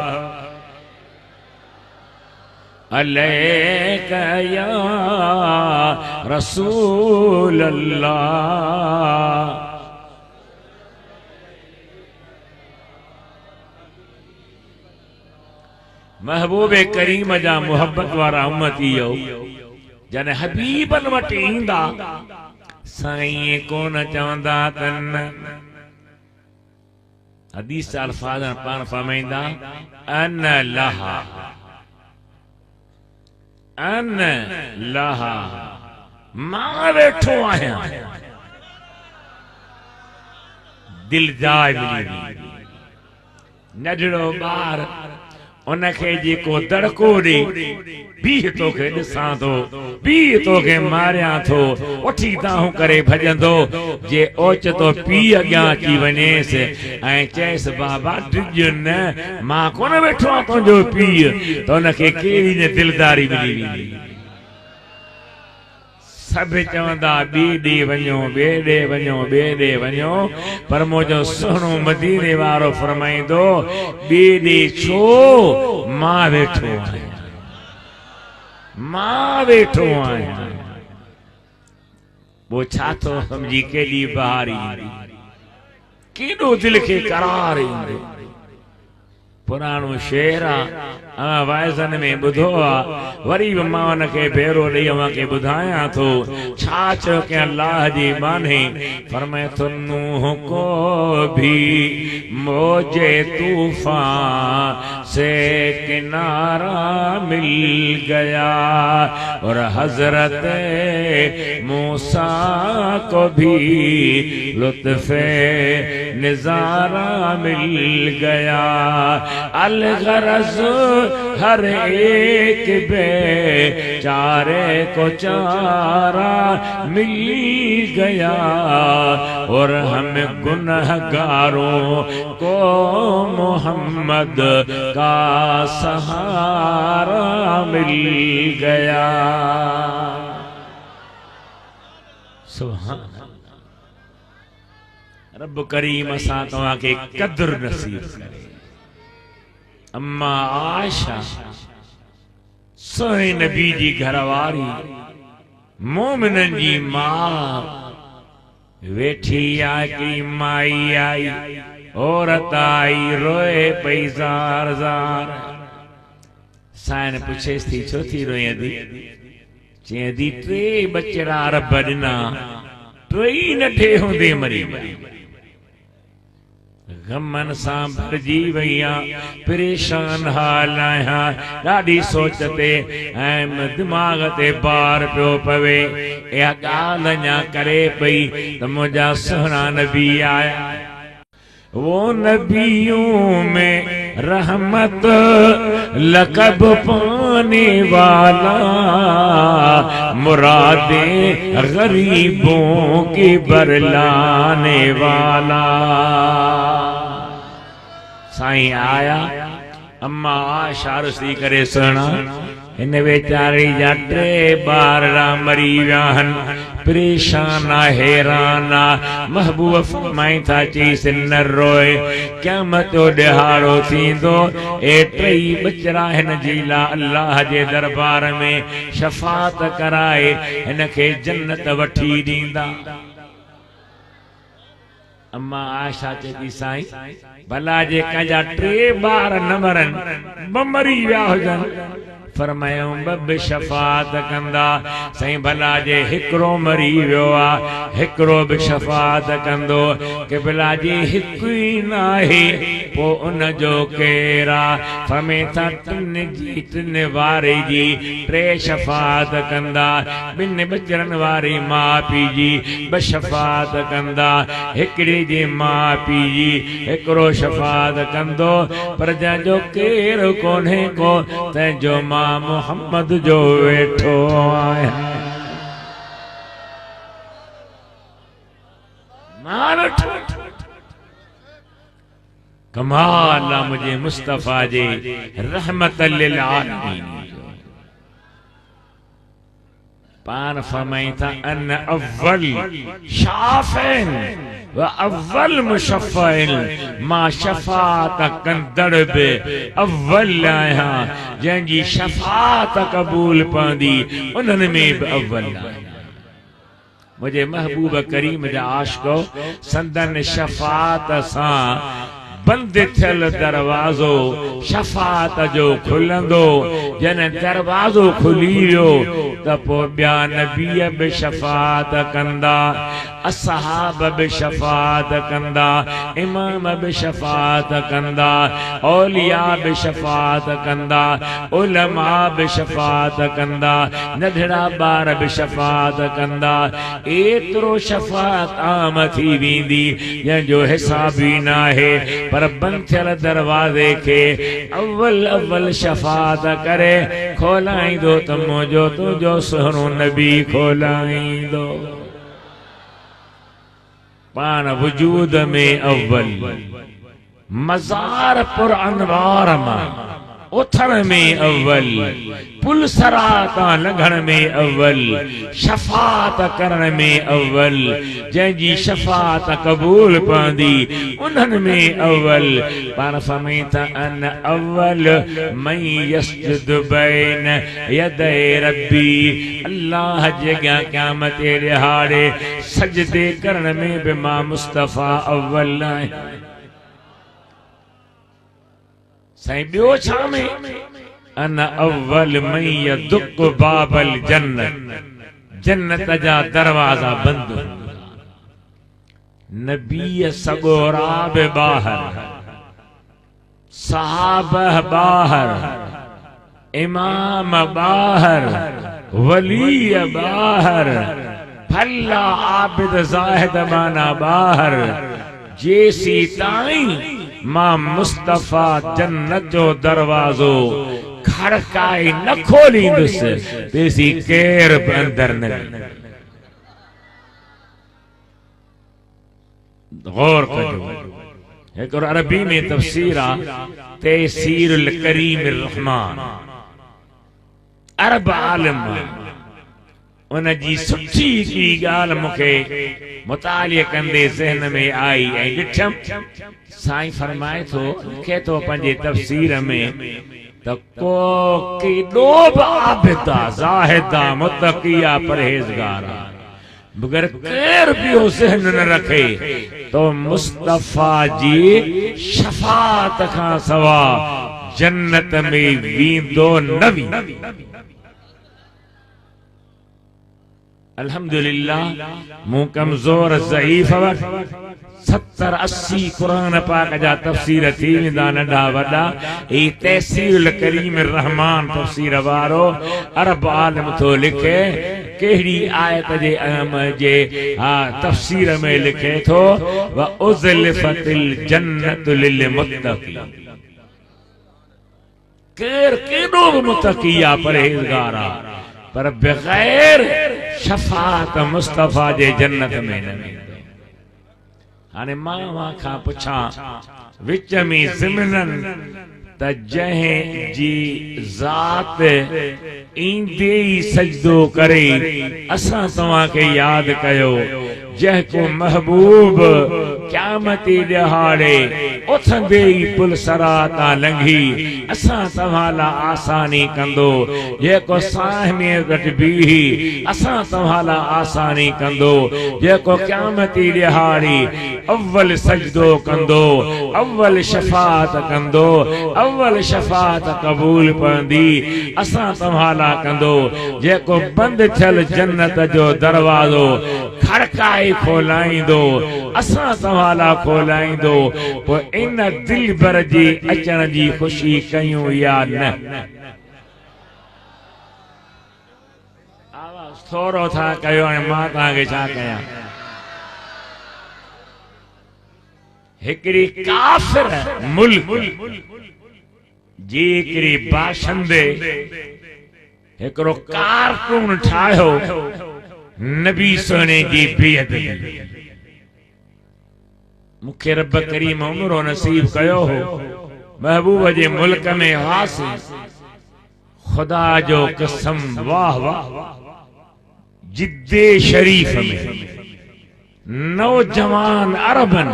अलैका या रसूल अल्लाह। महबूबे करीम जा मोहब्बत वारा उम्मती हो जने हबीबन वटि ईंदा साईं कोन चवंदा तन हदीस अल्फाज पाण फरमाईंदा अन लहा अन लहा मां वेठो आहियां दिल जाए मिली नढड़ो ॿार उनखे जेको दड़को ॾे बीह तोखे ॾिसां थो बीह तोखे मारियां थो उठी दाहूं करे भॼंदो जे ओचितो पीउ अॻियां अची वञेसि ऐं चएसि बाबा डिॼ न मां कोन वेठो आहियां तुंहिंजो पीउ त उनखे कहिड़ी न दिलदारी मिली वेंदी। सभु चवंदा ॿिए ॾे वञो ॿिए ॾे वञो ॿिए ॾे वञो पर मुंहिंजो सुहिणो मदीने वारो फरमाईंदो ॿिए ॾे छो मां वेठो आहियां मां वेठो आहियां। वो छा थो सम्झी केॾी बहार ईंदी केॾो दिलि खे करार ईंदो पुराणो शेर आ वाइज़न में ॿुधो आ। वरी बि मां उन खे भेरो ॾेई अव्हांखे ॿुधायां थो छा चयो के अल्लाह जी माने फरमाए थो नूह को भी मौजे तूफान से किनारा मिल गया और हजरत मूसा को भी लुत्फ़े नज़ारा मिल गया। अलगरज हर एक बेचारे को चारा मिल गया और हमें गुनहगारों को मोहम्मद का सहारा मिल गया। सुभान रब करीम असां तव्हांखे कद्र नसीब करे। अम्मा आयशा सोहे नबी जी घरवारी मोमिनन जी मां वेठी आई की माई आई औरत आई रोए पई ज़ार ज़ार। साइन पुछेस थी छो थी रोए दी? चई दी टे बचड़ा रब ॾिना टई नठे हूंदे मरी गमन सां भरजी वैया परेशान हाल आया ॾाढी सोच ते ऐं दिमाग़ ते बार पियो पवे। इहा ॻाल्हि अञा करे पई त मुंहिंजा सुहिणा नबी आया। वो नबियों में रहमत लक़ब पाने वाला मुरादें गरीबों की बरलाने वाला साईं आया। अम्मा आयशा रसी करे सुना इन वेचारी जा टे बार मरी विया आहिनि। परेशान हैरान महबूब फरमाई था चईस न रोए क़यामत जो ॾिहाड़ो थींदो ए टई बचड़ा हिन जी ला अल्लाह जे दरबार में शफात कराए हिन खे जन्नत वठी ॾींदा। अम्मा आयशा चई साईं भला जे कंहिंजा टे बार न मरनि ब मरी विया हुजनि फरमायो बब शफात कंदा। साईं भला जे हिकड़ो मरी वियो आ हिकड़ो बि शफात कंदो के भला जे हिकु ई न आहे पो उन जो केरा फरमे था तिन जी तिन वारे जी टे शफात कंदा। ॿिनि बचड़नि वारी माउ पीउ जी ब शफात कंदा। हिकड़ी जी माउ पीउ जी हिकड़ो शफात कंदो पर जंहिंजो केरु कोन्हे को तंहिंजो मां मोहम्मद जो वेठो आया। कमाल मुझे मुस्तफा जे रहमत लिल आलमीन पान फरमाई था अन अव्वल शाफिन व अव्वल मुशफ़्फ़िन मां शफ़ात कंदड़ बि अव्वल आहियां जंहिंजी शफ़ात क़बूल पवंदी उन्हनि में बि अव्वल आहियां। मुझे महबूब करीम जा आशिको संदन शफ़ात सां बंद थियल दरवाज़ो शफात जो खुलंदो। जन दरवाज़ो खुली वियो त पोइ ॿिया नबी बि शफात कंदा असहाब बि शफात कंदा इमाम बि शफात कंदा औलिया बि शफात कंदा उलमा बि शफात कंदा नंढड़ा ॿार बि शफात कंदा। एतिरो शफात आम थी वेंदी जंहिंजो हिसाब ई न आहे पर बंद थियल दरवाज़े खे अव्वल अव्वल शफात करे खोलाईंदो त मुंहिंजो तुंहिंजो सुहिणो नबी खोलाईंदो। पान वजूद में अव्वल मज़ार पुर अनवार मां उथण में अव्वल पुल सराता लंघण में अव्वल शफात करण में अव्वल जंहिंजी शफात क़बूल पवंदी उन्हनि में अव्वल। पाण फरमाई था अन अव्वल मन यस्जुद बैन यदै रब्बी अल्लाह जे अॻियां क़यामत जे ॾिहाड़े सजदे करण में बि मां मुस्तफ़ा अव्वल आहियां। साईं ॿियो छा में अन अव्वल मन यदुक बाबल जन्नत जन्नत जा दरवाजा बंद नबी सगोरा बे बाहर सहाबा बाहर इमाम बाहर वली बाहर फल्ला आबिद जाहिद माना बाहर जेसी ताई मां मुस्तफा जन्नत जो दरवाजो खड़काई न खोलींदुसि तेसी केर अंदर न। गौर कजो एक और अरबी में तफसीर आ तहसीरुल करीम रहमान अरब आलिम उन जी सुठी की गाल मुखे मुतालिया कंदे ज़हन में आई ऐं ॾिठम साईं फरमाए थो लिखे तो पंहिंजे तफसीर में त को केॾो बि आबिदा ज़ाहिदा मुतक़िया परहेज़गार मगर केर ॿियो ज़हन न रखे तो मुस्तफा जी शफात खां सवा जन्नत में वींदो न वींदो। अल्हम्दुलिल्लाह मुंह कमजोर ज़ईफ 70-80 कुरान पाक जा तफसीर थी वेंदा नंढा वॾा ई तहसीरुल करीम रहमान तफसीर वारो अरब आलिम थो लिखे कहिड़ी आयत जे तफसीर में लिखे थो व उज़लिफतिल जन्नतु लिल मुत्तक़ीन केर केॾो बि मुत्तक़िया परहेज़गार आहे पर बगैर शफात मुस्तफा जे जन्नत में न वेंदो। हाणे मां खां पुछां विच में ज़िमनन त जंहिं जी ज़ात ईंदे ई सजदो करे असां तव्हांखे यादि कयो जंहिंको महबूब क़यामती ॾिहाड़े उथंदे ई पुल सराता लंघी असां तव्हां लाइ आसानी कंदो जेको साहिमीअ वटि बीही असां तव्हां लाइ आसानी कंदो जेको क़यामती ॾिहाड़ी अव्वल सजदो कंदो अव्वल शफात कंदो अव्वल शफात क़बूल पवंदी असां तव्हां लाइ कंदो जेको बंदि थियल जन्नत जो दरवाज़ो खड़काए खोलाईंदो असां तव्हां लाइ खोलाईंदो पोइ इन दिल भर जी अचण जी ख़ुशी कयूं या न। आवाज़ थोरो था कयो हाणे मां तव्हांखे छा कयां। हिकिड़ी काफ़िर मुल्क जी हिकिड़ी बाशिंदे हिकिड़ो कारकून ठाहियो नबी सोने जी बेअदबी मुखे रब करीम उमरो नसीब कयो हो महबूब जे मुल्क में हासिल खुदा जो कसम वाह वाह जिद्दे शरीफ में नौजवान अरबन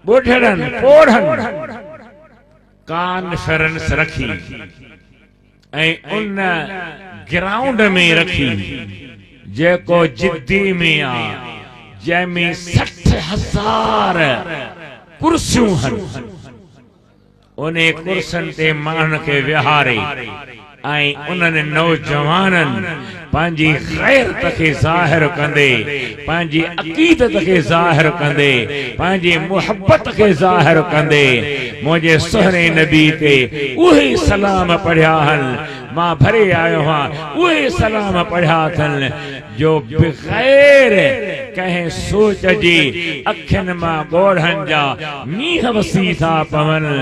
बुढ़ड़न पोढ़न कॉन्फ्रेंस रखी ऐं उन ग्राउंड में रखी जेको जिद्दी में आ जंहिंमें 60,000 कुर्सियूं हन उन कुर्सन ते माण्हुनि खे विहारे ऐं उन्हनि नौजवाननि पंहिंजी ग़ैरत खे ज़ाहिर कंदे पंहिंजी अक़ीदत खे ज़ाहिर कंदे पंहिंजी मुहब्बत खे ज़ाहिर कंदे मुंहिंजे सुहिणे नबी ते उहे सलाम पढ़िया आहिनि मां भरे आयो हां उहे सलाम पढ़िया अथनि जो बग़ैर कंहिं सोच जी अखियुनि मां ॻोढ़नि जा मींहं वसी था पवनि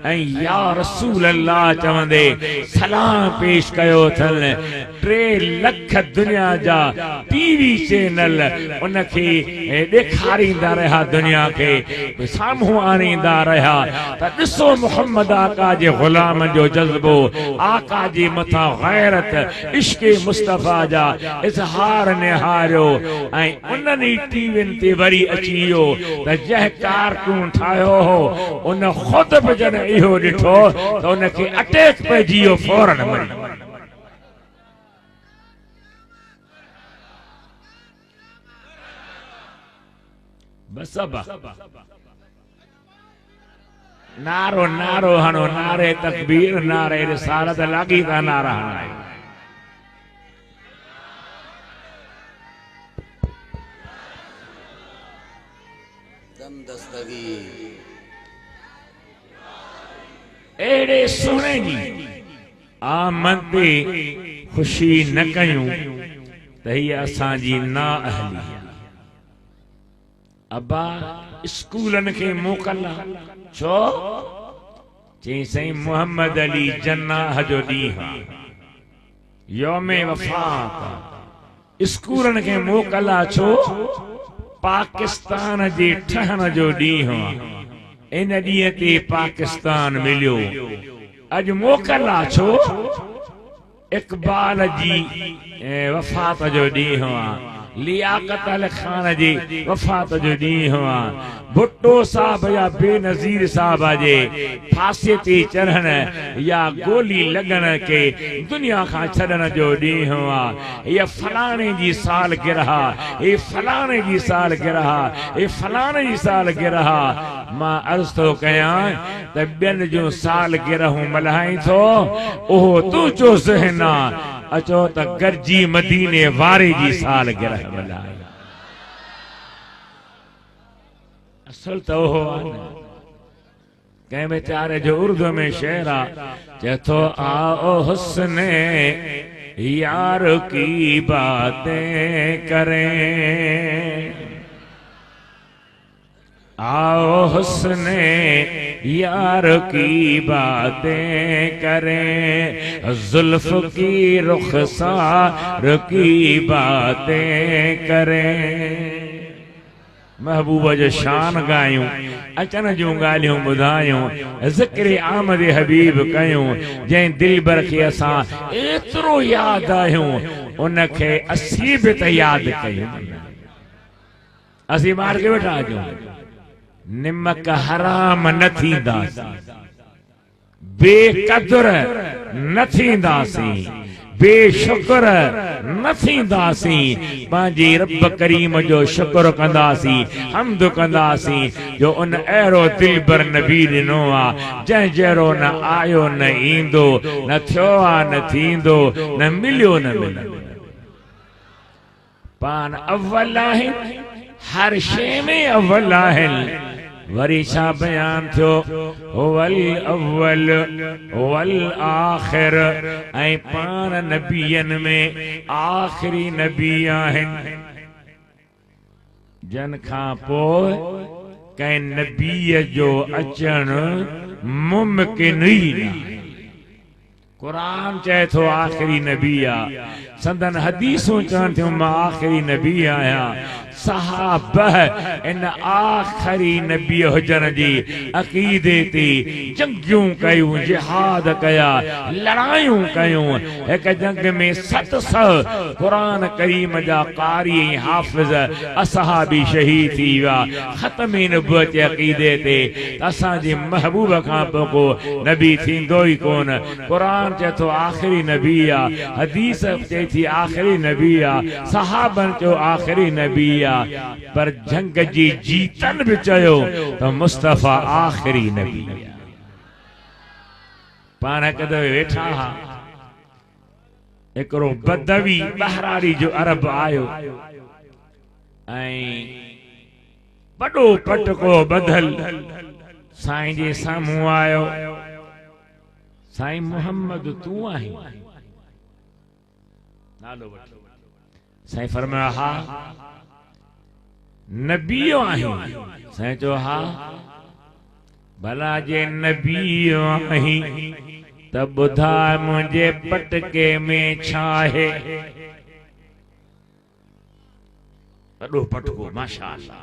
ऐं या रसूल अल्लाह चवंदे सलाम पेश कयो अथनि 3 लख दुनिया जा टीवी चैनल उनखे ॾेखारींदा रहिया दुनिया खे साम्हूं आणींदा रहिया त ॾिसो मुहम्मद आका जे ग़ुलाम जो जज़्बो आका जी मथां गैरत इश्क़ मुस्तफ़ा जा इज़हार निहारियो ऐं उन्हनि टीवियुनि ते वरी अची वियो त जंहिं कारकून ठाहियो हो उन ख़ुदि बि जॾहिं इहो ॾिठो त उनखे अटैक पइजी वियो फौरन मरी बस नारो नारो हनो, नारे तकबीर, नारे रिसालत लगी था नारा हनाए। दम दस्तगी एड़े सोने जी आमद ते खुशी न कयूं त हीअ असांजी ना अहली। अब्बा स्कूलन खे मोकल छो? चई साईं मोहम्मद अली जन्नाह जो ॾींहुं यौमे वफ़ात। स्कूलन खे मोकल छो? पाकिस्तान जे ठहण जो ॾींहुं इन ॾींहं ते पाकिस्तान मिलियो। अॼु मोकल छो? इक़बाल जी वफ़ात जो ॾींहुं आहे, लियाकत अली खान जी वफ़ात जो ॾींहुं आहे, भुट्टो साहब या बेनज़ीर साहब जे फांसीअ ते चढ़ण या गोली लॻण खे दुनिया खां छॾण जो ॾींहुं आहे। हीअ फलाणे जी सालगिरह, हे फलाणे जी सालगिरह, हे फलाणे जी सालगिरह। मां अर्ज़ थो कयां त ॿियनि जूं सालगिरहूं मल्हाई थो, उहो तुंहिंजो ज़हन आहे। अचो त गरजी मदीने वारे जी सालगिरह मल्हाए। असल तो हो कंहिं बेचारे जो उर्दू में शेर आहे, चए थो आओ हुस्ने यार की बातें करें, आओ हुस्ने यार की बातें करें, जुल्फ की रुखसार की बातें करें। महबूब जो शान गायूं, अचन जूं ॻाल्हियूं ॿुधायूं, ज़िक्र आमद हबीब कयूं। जंहिं दिलबर खे असां एतिरो यादि आहियूं, उनखे असीं बि त यादि कयूं। असीं मार के वेठा आहियूं, निमक हराम न थींदासीं, बेक़दुर न थींदासीं, बेशुक्र न थींदासीं। पंहिंजे रब करीम जो शुक्र कंदासीं, हम्द कंदासीं जो उन अहिड़ो दिलबर नबी ॾिनो आहे, जंहिं जहिड़ो न आयो न ईंदो, न थियो आहे न थींदो, न मिलियो न मिलियो। पान अव्वल आहिनि, हर शइ में अव्वल आहिनि। वरी छा बयान थियो? वल अव्वल वल आखिर, ऐं पान नबियन में आखिरी नबी आहिनि। जन खां पोइ कंहिं नबीअ जो अचणु मुमकिन ई न। कुरान चए थो आखिरी नबी आहे, संदन हदीसूं चवनि थियूं मां आखिरी नबी आहियां। सहाबा इन आखिरी नबी हुजण जी अक़ीदे ते जंगियूं कयूं, जिहाद कया, लड़ायूं कयूं। हिक जंग में 700 कुरान करीम जा कारी ऐं हाफ़िज़ असहाबी शहीद थी विया ख़त्म नबुवत जे अक़ीदे ते। असांजे महबूब खां पोइ को नबी थींदो ई कोन। कुरान चए थो आखिरी नबी आहे, हदीस चए थी आखिरी नबी आहे, सहाबन चयो आखिरी नबी आहे। पर जंग जी जीतन भी चयो तो मुस्तफा आखिरी नबी। पाण कद वेठा हा, एकरो बदवी बहरारी जो अरब आयो ऐं बड़ो पटको बदल साईं जे साम्हूं आयो। साईं मोहम्मद तू आहीं? नालो वठो। साईं फरमाया हा नबी आहीं? साईं चयो हा। भला जे नबी आहीं त ॿुधा मुंहिंजे पटके में छा आहे? वॾो पटको माशाअल्लाह,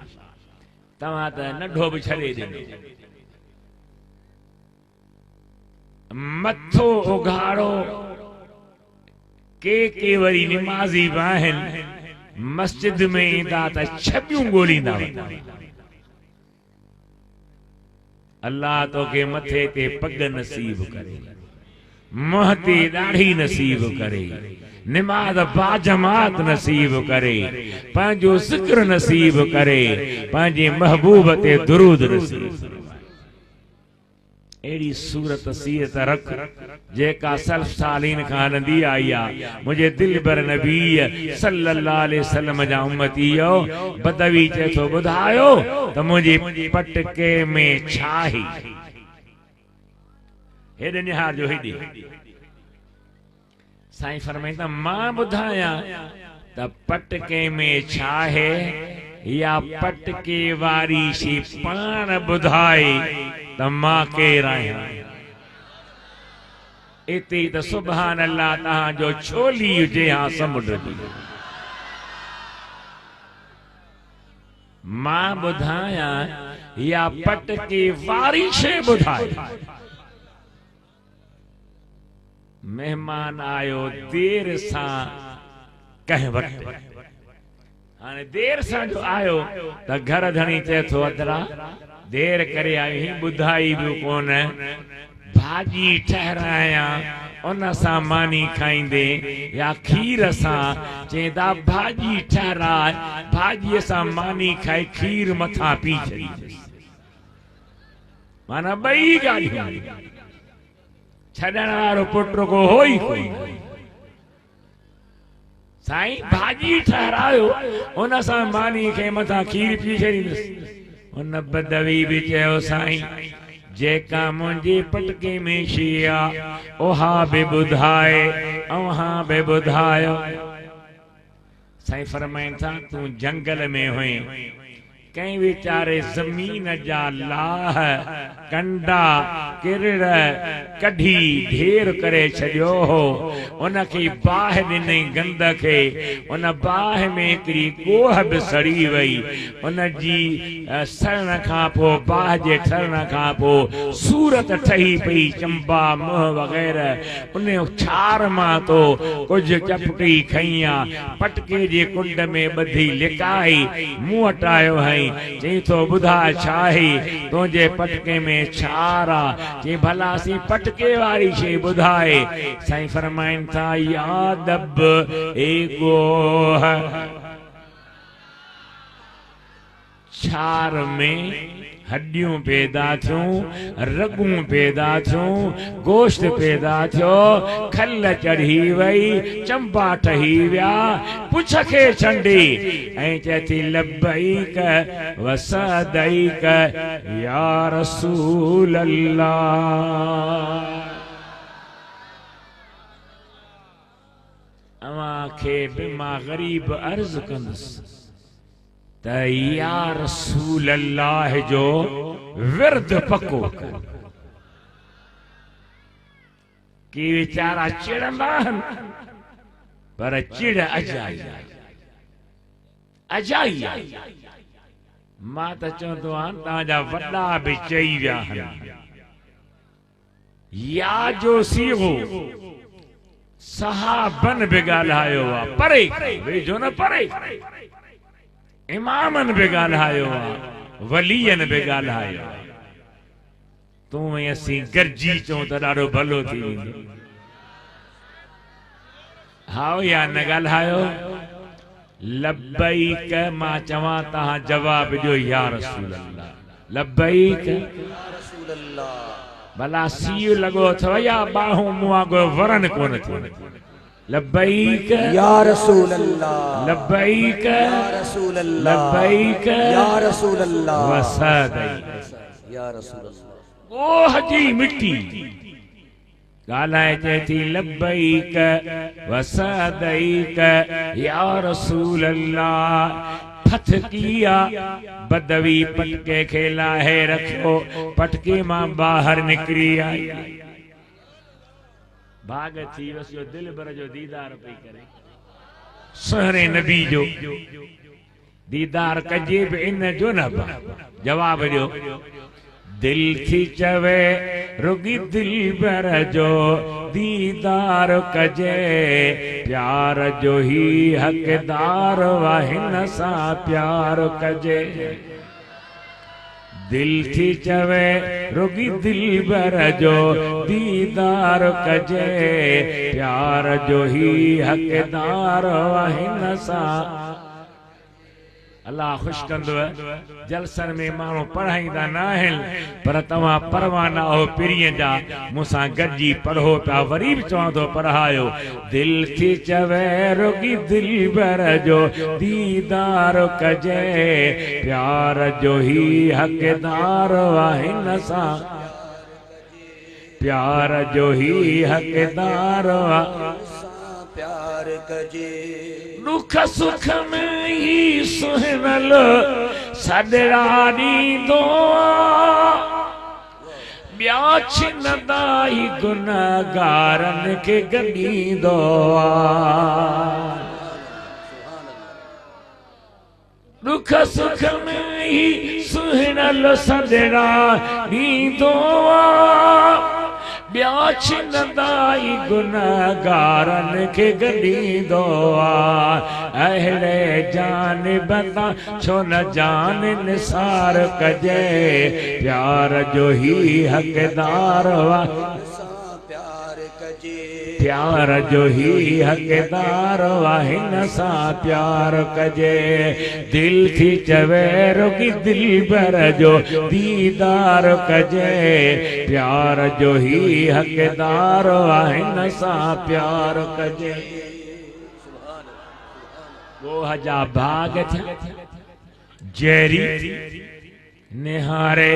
तव्हां त नंढो बि छॾे ॾिनो। मथो उघाड़ो, के वरी निमाज़ी बि आहिनि, मस्जिद में ईंदा त छबियूं ॻोल्हींदा। अल्लाह तोखे मथे ते पग नसीब करे, मुंहं ते ॾाढ़ी नसीब करे, निमाज़ बाजमात नसीब करे, पंहिंजो ज़िक्र नसीब करे, पंहिंजे महबूब ते दुरूद नसीब। एड़ी सूरत सीरत रख जेका सल्फ सालीन खां हलंदी आई आ। मुझे दिल बर नबी सल्लल्लाहु अलैहि वसल्लम जा उम्मती हो बदवी चे तो बुधायो त मुझे पटके में छाही हेडे निहार जो हेडी साईं फरमाईंदा मां बुधाया त पटके में छाहे या पटके वारी शी पान बुधाए त मां केर आहियां। इते त सुभान अल्लाह तहां जो छोली हुजे हा समुंड जी मां बुधाया या पटके वारी शे बुधाए। मेहमान आयो देर सां कह वक्त हाने देर सां जो आयो त घर धणी चे थो अदरा देर करे आई ही बुधाई भी कोन भाजी ठहराया उन सां मानी खाईंदे या खीर सां चेंदा भाजी ठहराए भाजी सां मानी खाए खीर मथा पी छई माना बई गालियां छड़ण वारो पुट को होई कोई साईं भाजी ठहरायो उन सां मानी के मथा खीर पी छई। उन बदवी भी चयो साईं जेका मुंहिंजे पटके में शिया ओहा बि बुधाए अवहां बि बुधायो। साईं फरमाइनि था तू जंगल में हुई कहीं वीचारे जमीन जा लाह कंडा किरड़ कढ़ी ढेर करे छड़ियो हो उनकी बाह ॾिनई गंद खे उन बाह में हिकिड़ी गोह बि सड़ी वई उन जी सड़न खां पोइ बाह जे ठरण खां पोइ सूरत ठही पई चंबा मुंह वग़ैरह उन छार मां तो कुझु चपटी खईं पटके जे कुंड में ॿधी लिकाई मुंहुं वटायो हई चई तो बुधा छाही तुझे पटके में छारा चई भला सी पटके वारी शे बुधाए। साईं फरमाइन था याद अब एगो छार में हड्डियों पैदा थियूं रगूं पैदा थियूं गोश्त पैदा थियो खल चढ़ी वई चंबा ठही विया पुछ खे छंडी ऐं चए थी लब्बैक वसदैक या रसूल अल्लाह। अवां खे बि मां ग़रीब अर्ज़ कंदुसि त या रसूल अल्लाह जो विर्द पको कि वीचारा चिड़ंदा पर चिड़ अजाई अजाई मां त चवंदो आहियां तव्हांजा वॾा बि चई विया या जो सीहो सहाबन बि ॻाल्हायो आहे परे वेझो न परे इमामन बि ॻाल्हायो आहे वलीयन बि ॻाल्हायो तूं असीं गरजी चऊं त ॾाढो भलो थी वेंदो। हाओ या न ॻाल्हायो लब्बैक मां चवां तव्हां जवाब ॾियो या रसूल अल्लाह लब्बैक या रसूल अल्लाह। भला सीउ लॻो अथव या बाहूं मुआ गो वरन कोन थियो लब्बैक या रसूल अल्लाह लब्बैक या रसूल अल्लाह लब्बैक या रसूल अल्लाह वसदैक या रसूल अल्लाह। गोह जी मिट्टी गालाए चए थी लब्बैक वसदैक या रसूल अल्लाह। फथ किया बदवी पटके खे लाहे रखो पटके मां बाहर निकरी आई भाग थी वसियो दिल भर जो दीदार पई करे सुहरे नबी जो दीदार कजे बि इन जो न जवाब ॾियो दिल थी चवे रुगी दिल भर जो दीदार कजे प्यार जो ही हकदार वाहिन सा प्यार कजे दिल थी चवे रुगी दिल भर जो दीदार कजे प्यार जो ही हकदार वाहिन सा। अल्लाह खुश कंदव जलसन में मानो पढ़ाईंदा ना आहिनि पर तव्हां परवाना हो पिरीअ जा मूंसां गॾिजी पढ़ो पिया वरी बि चवां थो पढ़ायो दिल थी चवे रुगी दिल भर जो दीदार कजे प्यार जो ही हक़दार आहिनि असां प्यार जो ही हक़दार प्यार कजे दुख सुख में ही सुहिनल सॾड़ा ॾींदो ॿिया छिनंदा ई गुनहगारनि खे गॾींदो दुख सुख में ही सुहिनल सॾड़ा ॾींदो ॿिया छिनंदा ई गुनहगारनि खे गॾींदो अहिड़े जानिब तां छो न जान निसार कजे प्यार जो ही हक़दार प्यार जो ही हक़दार आहिनि असां प्यार कजे दिल थी चवे रुगी दिल भर जो दीदार कजे प्यार जो ही हक़दार आहिनि असां प्यार कजे गोह जा भाग जहरी निहारे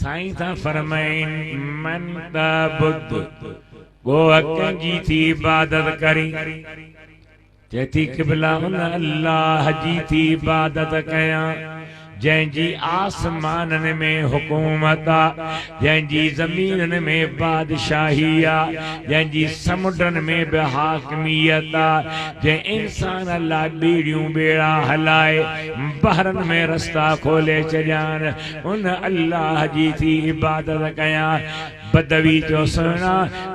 साईं था फरमाइन मन दा बुद्ध गोह कंजी थी इबादत करी चेती क़िबला उन अल्लाह जी थी इबादत कयां जंहिंजी आसमाननि में हुकूमत आ जंहिंजी ज़मीननि में बादशाही आ जंहिंजी समुंडनि में बि हाकिमियत आ जंहिं इंसान लाइ ॿेड़ियूं ॿेड़ा हलाए बहरनि में रस्ता खोले छॾियानि उन अल्लाह जी थी इबादत कयां बदवी जो सुना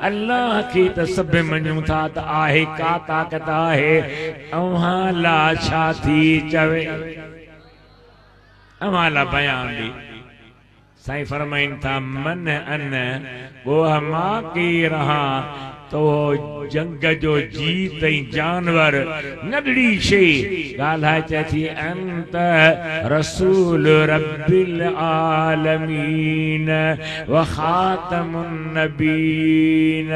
अल्लाह की त सभु मञूं था त आहे का ताक़त आहे अव्हां ला छा थी चवे अमाला बयान दी साईं फरमाइन था मन अन गोह मां की रहा तो जंग जो जीत जानवर नडड़ी शे गाल्हाए चए थी अंत रसूल रब्बिल आलमीन व खातमुन नबीन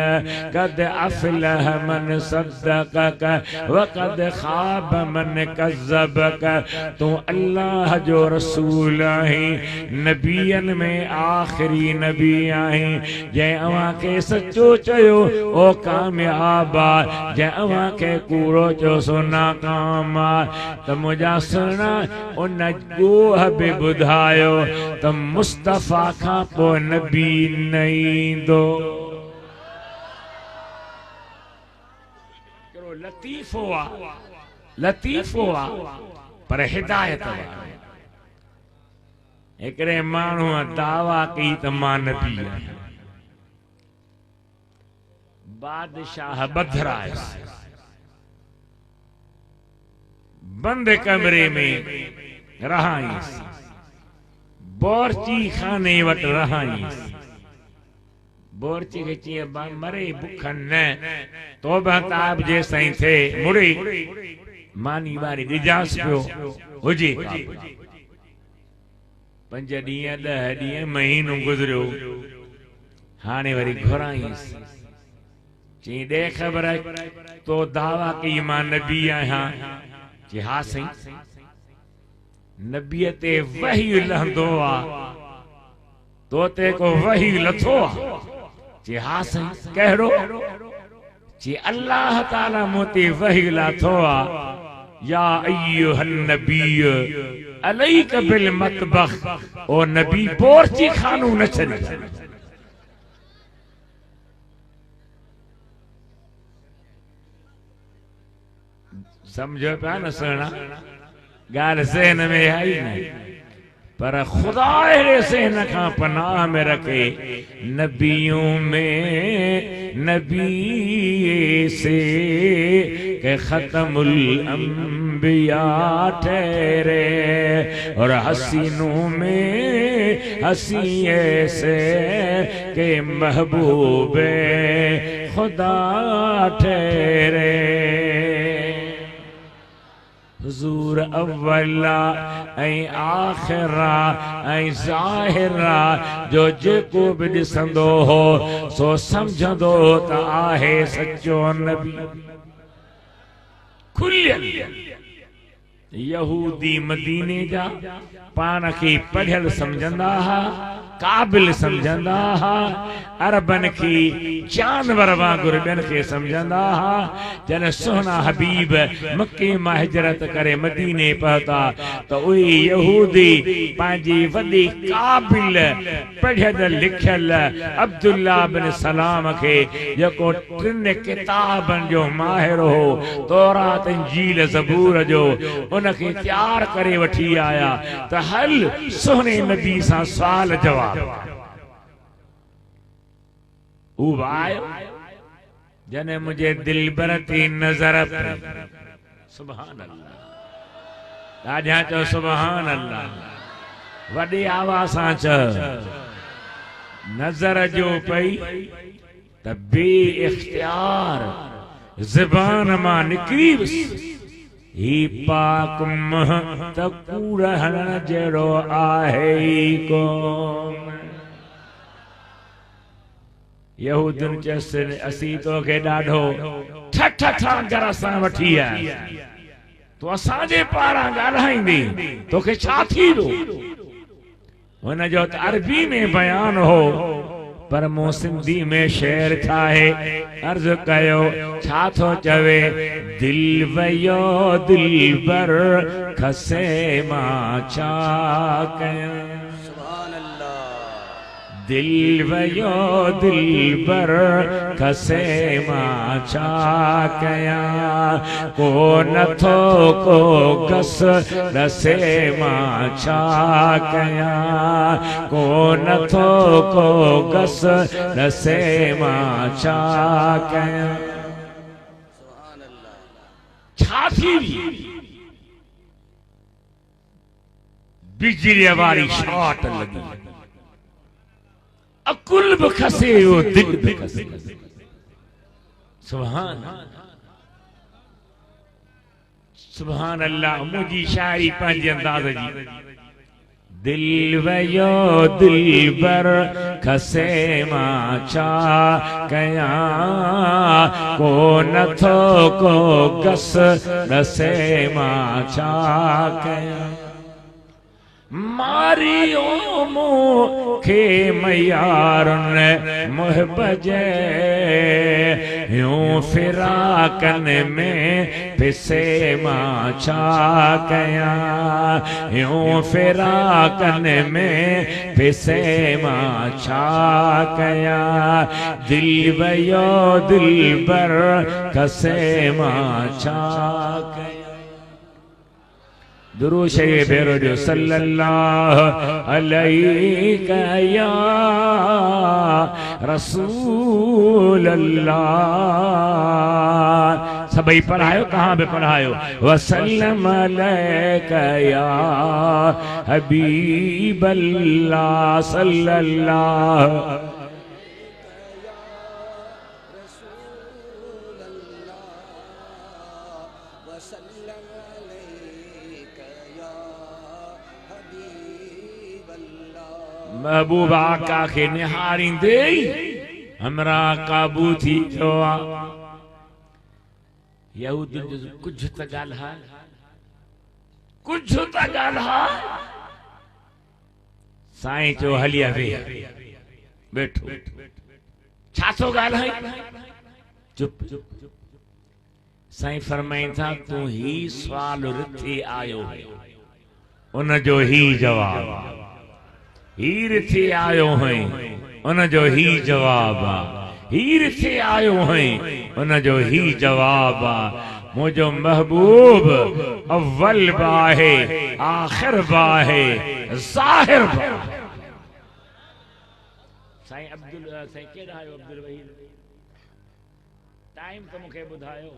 कद अफलह मन सद्दक़क व कद खाब मन कज़्ज़बक तू अल्लाह जो रसूल आहीं नबियन में आखिरी नबी आहीं जै अवां के सच्चो चयो ओ कामयाब जै अवां के कूड़ो चो सो नाकाम त मुंहिंजा सुना उन गोह बि ॿुधायो त मुस्तफ़ा खां पोइ नबी न ईंदो लतीफ़ो आहे लतीफ़ो आहे पर हिदायत हिकिड़े माण्हूअ दावा कई त मां नबी आहियां बादशाह बदराए बंद कमरे में रहाईस बोरची खाने वट रहाईस बोरची के चिए मरे भुख न तौबा ताब जे सही थे मुड़ी मानी वारी दिजास पियो हुजे का 5 ॾींहं 10 ॾींहं महीनो गुजरियो हाणे वरी घुराईस ची दे खबर तो दावा की मां नबी आहियां जी हा सही नबीअ ते वही लहंदो आ तो ते को वही लथो आ जी हा सही कहिड़ो जी अल्लाह ताला मोती वही लथो आ या अय्युहन नबी अलैक बिल मतबख ओ नबी बोरची खानू न छॾ समझो पिया न सुना गाल ज़हन में आई नहीं पर खुदा अहिड़े ज़हन खां पनाह में रखे नबियों में नबी से के खत्मुल अंबिया ठहरे और हसीनों में हसी ऐसे के महबूबे खुदा ठहरे हुजूर अव्वला ऐं आखिरा ऐं ज़ाहिरा जो जेको बि ॾिसंदो हो सो समझंदो त आहे सच्चो नबी। खुलियल यहूदी मदीने जा पान खे पढ़ियल समझंदा हा, काबिल समझंदा हा, अरबन की जानवर वांगुर ॿियनि खे समझंदा हा। जन सोना हबीब मक्के मां हिजरत करे मदीने पहुता त उहे यहूदी पंहिंजी वॾी काबिल पढ़ियल लिखियल अब्दुल्ला बिन सलाम खे जेको 3 किताबनि जो माहिर हो, तौरात इंजील ज़बूर जो, उनखे तैयार करे वठी आया त हल सोने नबी सां सवाल जवाब। आयो जने मुझे दिल बरती नजर, सुभान अल्लाह, राजा चो सुभान अल्लाह, वॾी आवाज़ सां चओ, नजर जो पई त बे इख्तियार ज़बान मां निकिरी वियुसि, ही पाक मह त कूड़ हणण जहिड़ो आहे ई कोन। यहूदियुनि चयसि असीं तोखे ॾाढो ठठ घर सां वठी आया, तूं असांजे पारां ॻाल्हाईंदी, तोखे छा थी वियो? हुनजो त अरबी में बयान हो, पर मूं सिंधी में शेर ठाहे अर्ज़ कयो, छा थो चवे? दिल वयो दिल बर खसे मां छा कयां, दिल वयो दिल बर खसे मां छा कयां, को नथो को गस रसे मां छा कयां, को नथो को गस रसे मां छा कयां। छा थी बिजली वारी शॉट लगी, अकुल भी खसे वो दिल भी खसे। सुभान सुभान अल्लाह। मुझी शायरी पंहिंजे अंदाज जी, दिल वयो दिल बर खसे मां छा कयां, को नथो को गस रसे मां छा कयां, मारियो मूंखे मयारुनि मुहिबजे, यूं फिराकन में पिसे मां छा कयां, यूं फिराकन में पिसे मां छा कयां, दिल वयो दिल बर खसे मां छा कयां। दुरूद शरीफ भेरो जो सल्लल्लाहु अलैहि या रसूल अल्लाह। सभी पढ़ायो, कहाँ पे पढ़ायो? वसल्लम अलैका या हबीब अल्लाह सल्लल्लाहु। महबूब आका के निहारींदे हमरा काबू थी वियो आ। यहूदियुनि जो कुछ त ॻाल्हाए, कुछ त ॻाल्हाए। साईं चयो हलिया वे बैठो, छा थो ॻाल्हाए? चुप। साईं फरमाइनि था तूं ही सवाल रिथे आयो, उन जो ही जवाब हीर थे आयो है, उन जो ही जवाब आ। हीर थे आयो है, उन जो ही जवाब आ। मुझो महबूब अव्वल बाहे, आखिर बाहे, ज़ाहिर बा। साईं अब्दुल साईं केड़ा आयो? अब्दुल वहीद टाइम तो मुखे बुधायो।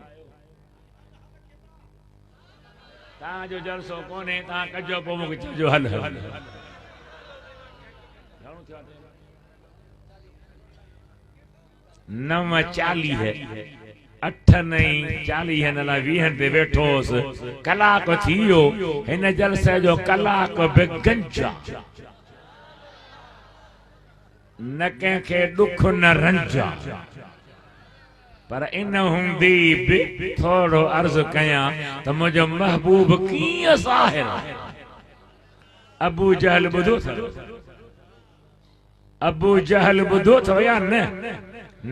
ता जो जलसो कोने, ता कजो पो मुखे चजो हल हल। 9:40 है। 8 नहीं 40 न 20 ते वेठोस कलाक थी वियो हिन जलसे जो कलाक बि गंजा न कंहिंखे दुख न रंजा पर इन हूंदी बि थोरो अर्ज कयां त मुंहिंजो महबूब कीअं ज़ाहिर अबू जहल ॿुधो अथव अबू जहल ॿुधो अथव या न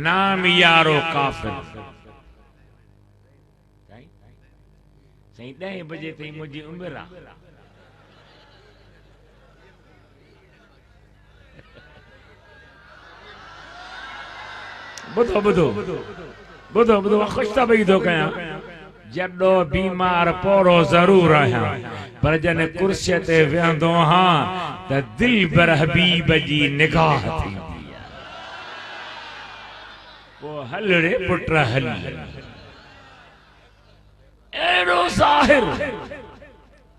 नाम यारो काफ़िर साईं 10 बजे ताईं मुंहिंजी उमिरि आहे बुधो बुधो बुधो बुधो खुश था पई थो कयां जॾो बीमार पोरो ज़रूर आहियां पर जन कुर्सीअ ते वेहंदो हां त दिल बर हबीब जी निगाह थींदी आहे पोइ हल रे पुट हल अहिड़ो ज़ाहिर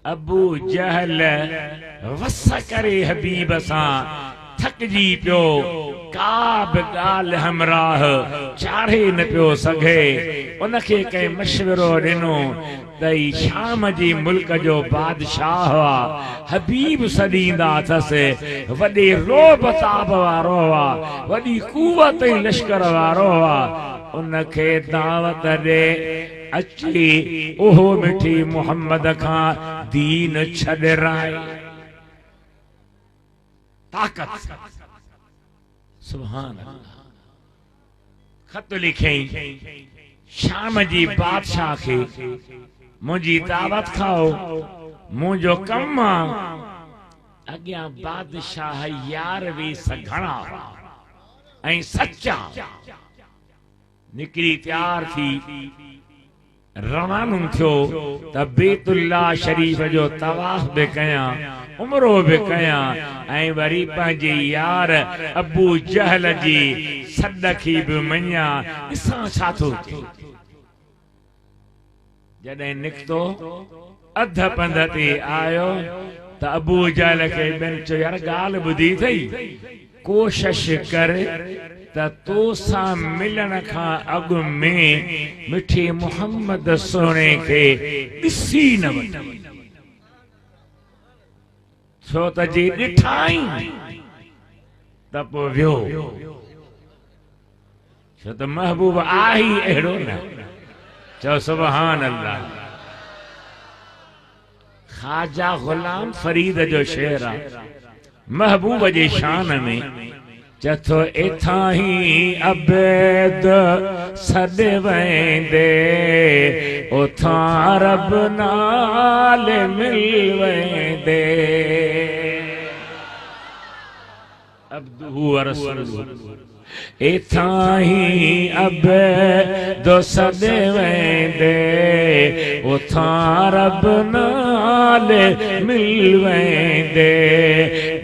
अबू जहल वस करे हबीब सां थकजी पियो का बि ॻाल्हि हमराह चाढ़े न पियो सघे उनखे कंहिं मशवरो ॾिनो त ई शाम जी मुल्क जो बादशाह हुआ हबीब सॾींदा अथसि वॾे रोब ताब वारो हुआ वॾी कुवत लश्कर वारो हुआ उनखे दावत ॾे अची उहो मिठी मोहम्मद खां दीन छॾराए ताकत सुभान अल्लाह खत लिखई शाम जी बादशाह खे मुंहिंजी दावत खाओ मुंहिंजो कम अॻियां बादशाह यार वी सघणा ऐं सच्चा निकिरी तैयार थी रवानो थियो त बैतुल्लाह शरीफ जो तवाफ बि कयां उमरो बि कयां ऐं वरी पंहिंजे यार अबू जहल जी सॾ खे बि मञियां ॾिसां छा थो थिए जॾहिं निकितो अध पंध ते आयो त अबू जहल खे ॿियनि चयो यार ॻाल्हि ॿुधी अथई कोशिश कर त तोसां मिलण खां अॻु में मिठी मोहम्मद सोने खे ॾिसी न वठ छो त जी ॾिठाई त पोइ वियो छो त महबूब आहे अहिड़ो न चओ सुभान अल्लाह ख़ाजा गुलाम फरीद जो शेर आहे महबूब जे शान में चथो इथां ही अबैद सॾ वेंदे उथां रब नाल मिल वेंदे अब्दुहु व रसूलुहु इथां ही अबैद सॾ वेंदे उथां रब नाल मिल वेंदे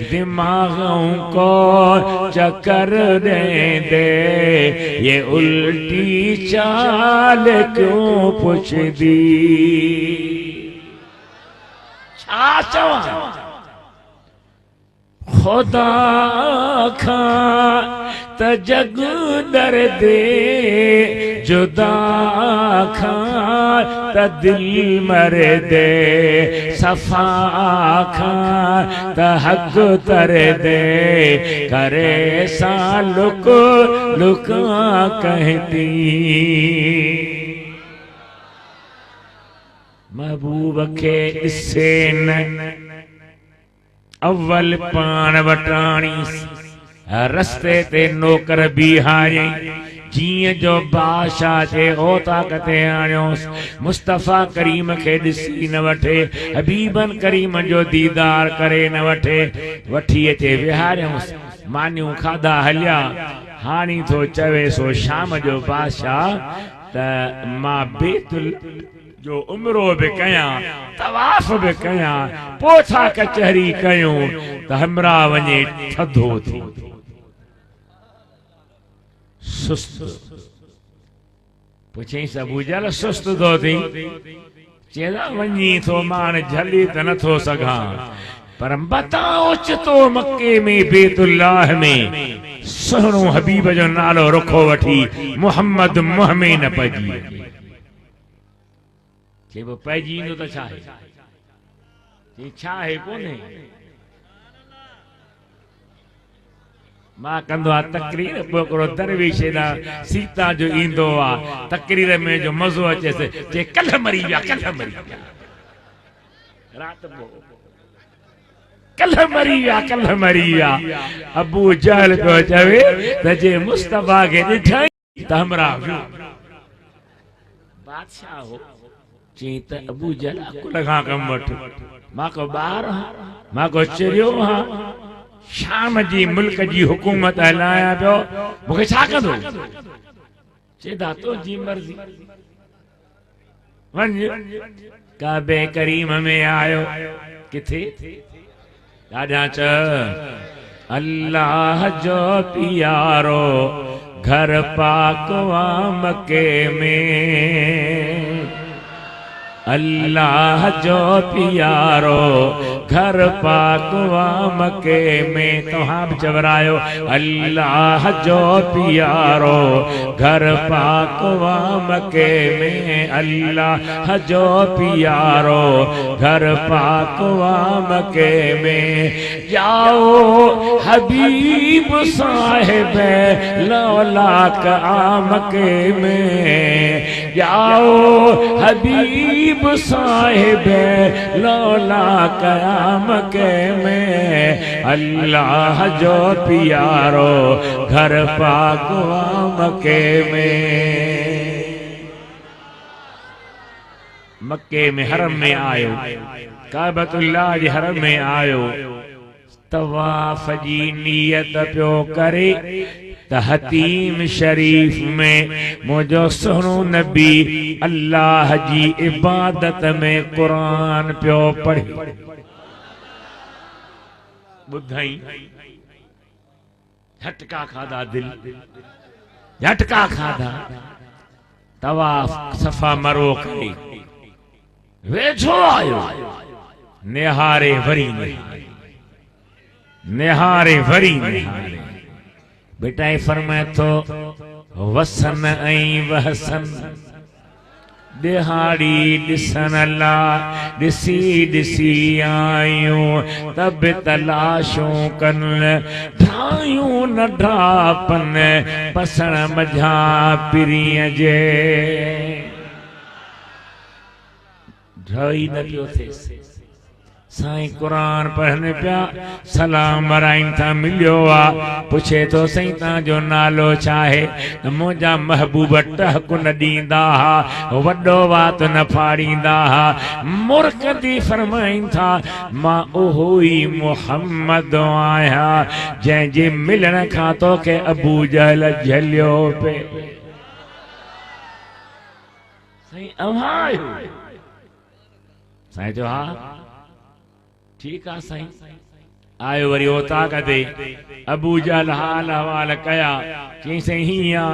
दिमागों को चक्कर देंदे ये उल्टी चाल क्यों पुछदी छा चवां खुदा खां त जग दर्दे जुदा खां त दिल मरे दे सफा खां त हक तर दे करे सा लुक लुका कहती महबूब के ॾिसे न अव्वल पान वटाणी रस्ते ते नौकर बीहारियई जीअं जो बादशाह जे ओताक ते आणियोसि मुस्तफ़ा करीम खे ॾिसी न वठे हबीबन करीम जो दीदार करे न वठे वठी अचे विहारियोसि मानियूं खाधा हलिया हाणी थो चवे सो शाम जो बादशाह त मां बैतुल जो उमरो बि कयां तवाफ बि कयां पोथा कचहरी कयूं त हमरा वञे थधो थी सुस्त पुछईं अबू जहल सुस्त थो थी चेदा वञी थो मां झली त नथो सघां पर बताओ चितो मक्के में बैतुल्लाह में सुहिणो हबीब जो नालो रखो वठी मोहम्मद मुंह में न पइजी चइबो पइजी ईंदो त छा आहे चई छा आहे कोन्हे मां कंदो आहे तकरीर हिकिड़ो दरवेश सीता जो ईंदो आहे तकरीर में जो मज़ो अचेसि चए कल्ह मरी विया राति कल्ह मरी विया अबू जहल पियो चवे त जे मुस्तफा खे ॾिठई त हमरा बादशाह हो चई त अबू जहल अकुल खां कमु वठ मां को ॿार मां को चिरियो हा शाम जी मुल्क जी हुकूमत हलाया पियो मूंखे छा कंदो चए दातो जी मर्ज़ी वञ काबे करीम में आयो किथे ॾाढा च अल्लाह जो प्यारो घर पाक वा मके में अल्लाह जो प्यारो घर पाक वा मके में तव्हां बि चवरायो अल्लाह जो प्यारो घर पाक वा मके में अल्लाह जो प्यारो घर पाक वा मके में जाओ हबीब साहिब लौलाक आमके में जाओ हबीब साहिब लौला कयाम के में अल्लाह जो प्यारो घर पाक मके में हरम में आयो काबतुल्लाह जे हरम में आयो तवाफ जी नियत पियो करे त हतीम शरीफ में मुझो सुनो नबी अल्लाह जी इबादत में कुरान पियो पढ़े बुधाई झटका खादा दिल झटका खादा तवाफ सफा मरो करे वेझो आयो निहारे वरी बेटा फरमाए तो वसन ऐं वहसन दिहाड़ी दिसन ला दिसी दिसी आयूं तब तलाशूं कन ठायूं न ढापन पसण मझा पिरीअ जे ढई न पियो थिएसि साईं कुरान पढ़ने पिया सलाम बराइन था मिलियो आ पुछे तो सही जो नालो चाहे मुझा महबूब टहक न दींदा हा वड्डो वात न फाड़ींदा हा मुरकदी फरमाइन था मां ओहो ही मोहम्मद आया जैं जे मिलण खां तो के अबू जहल झलियो पे सही अवायो साईं जो हा ठीक है साईं आयो वरी ओता कदे अबू जहल हाल हवाल कया चई साईं हिया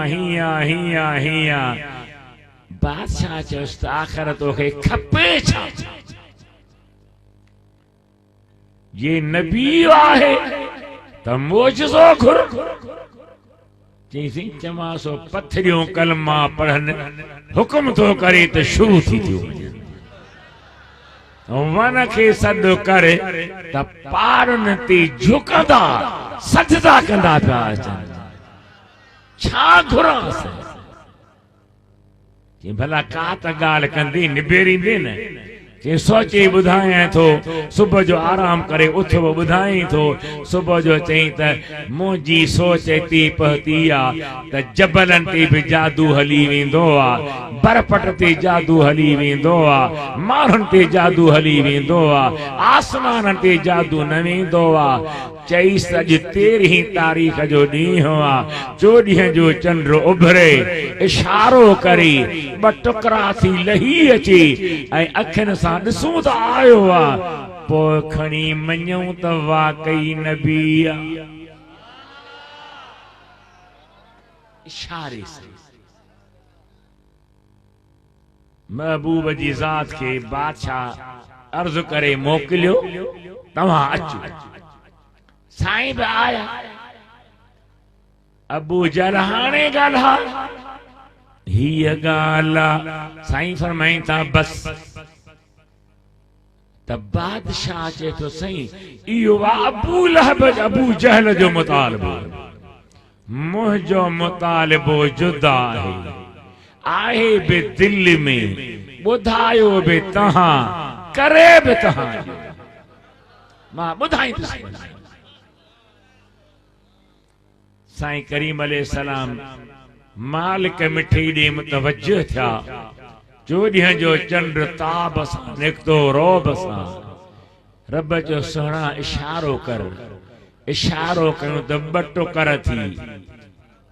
बादशाह चयुसि त आख़िर तोखे खपे छा ये नबी आहे त मोजज़ो घुर चई साईं चमासो पथरियों कलमा पढ़न हुक्म तो करे त शुरू थी थियो वन के सद करे त पारन ते झुकंदा सजदा कंदा पिया अचनि छा घुरांस भला का त ॻाल्हि कंदी निबेरींदे न जे सोचे बुधाए तो सुबह जो आराम करे उठ वो बुधाई तो सुबह जो चई त मोजी सोच ती पहती आ त जबलन ते भी जादू हली वेंदो आ बरपट ते जादू हली वेंदो आ मारन ते जादू हली वेंदो आ आसमान ते जादू न वेंदो आ चई सज 13 तारीख जो ॾींहुं आ 14 जो चंद्र उभरे इशारो करे ब टुकरा थी लही अचे ऐं अखियुनि सां ॾिसूं त आयो आ पोइ खणी मञूं त वाकई नबी आ इशारे से महबूब जी ज़ात के बादशाह अर्ज करे मोकिलियो तव्हां अचो साईं भी आया अबू जहल हाणे ॻाल्हा हीअ ॻाल्हि साईं फरमाईं था बस त बादशाह चए तो सही इहो अबू लहब अबू जहल जो मुतालबो मुझो मुतालिबो जुदा आहे बि दिल में ॿुधायो बि तहां करे बि तहां मां ॿुधाई साईं करीम अलैहिस्सलाम मालिक मिठी ॾे मुतवज्जह थिया चोॾींहं जो चंड ताब सां निकितो रोब सां रब जो सुहिणा इशारो कर इशारो कयूं त ॿ टुकर थी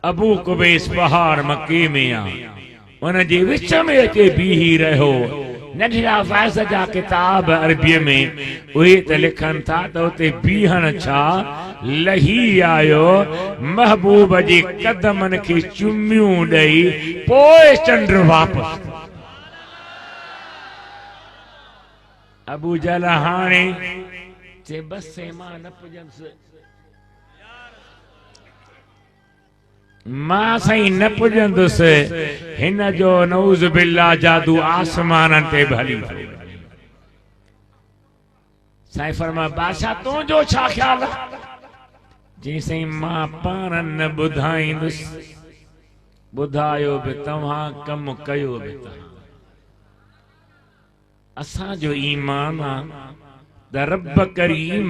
अबू कुबैस पहाड़ मक्के में आ उन जे विच में अचे बीही रहियो नंढड़ा फैज़ जा किताब अरबीअ में उहे त लिखनि था त उते बीहण छा लही आयो महबूब जे कदमनि खे चुमियूं ॾेई पोइ चंड वापसि अबू जहल हाणे चे बस मां न पुॼंदुसि मां साईं न पुॼंदुसि हिन जो नऊज़ बिल्ला जादू आसमाननि ते बि हली साईं फरमा बादशाह तुंहिंजो छा ख्याल जी साईं मां पाण न ॿुधाईंदुसि ॿुधायो बि तव्हां कमु कयो बि तव्हां असांजो ईमान आहे त रब करीम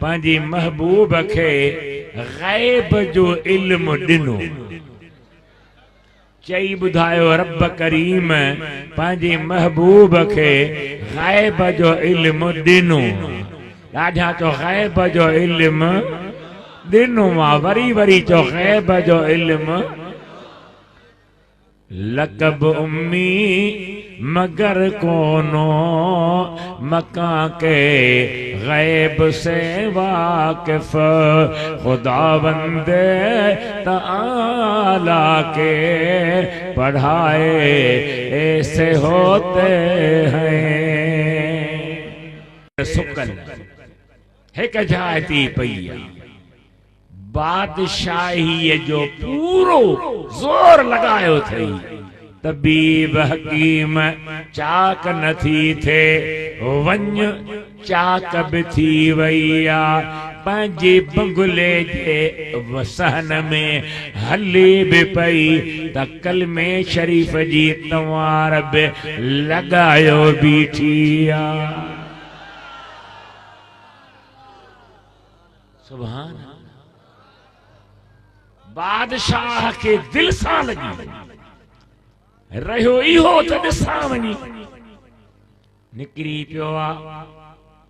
पंहिंजे महबूब खे गैब जो इल्म ॾिनो चई ॿुधायो रब करीम पंहिंजे महबूब खे गैब जो इल्म ॾिनो ॾाढा चो गैब जो इल्म ॾिनो आहे वरी वरी चो गैब जो इल्म लकब उम्मी मगर कोनो मका के गैब से वाकिफ खुदावंदे ताला के पढ़ाए ऐसे होते हैं सुकल एक जाती पई बादशाही जो पूरो जोर लगायो थई तबीब हकीम चाक न थी थे वञ चाक भी थी वई आ पंहिंजे बंगुले जे वसहन में हली भी पई त कलमे शरीफ जी तवार भी लगायो बीठी आ सुभान बादशाह के दिल सां लगी रहियो इहो त ॾिसां वञी निकिरी पियो आहे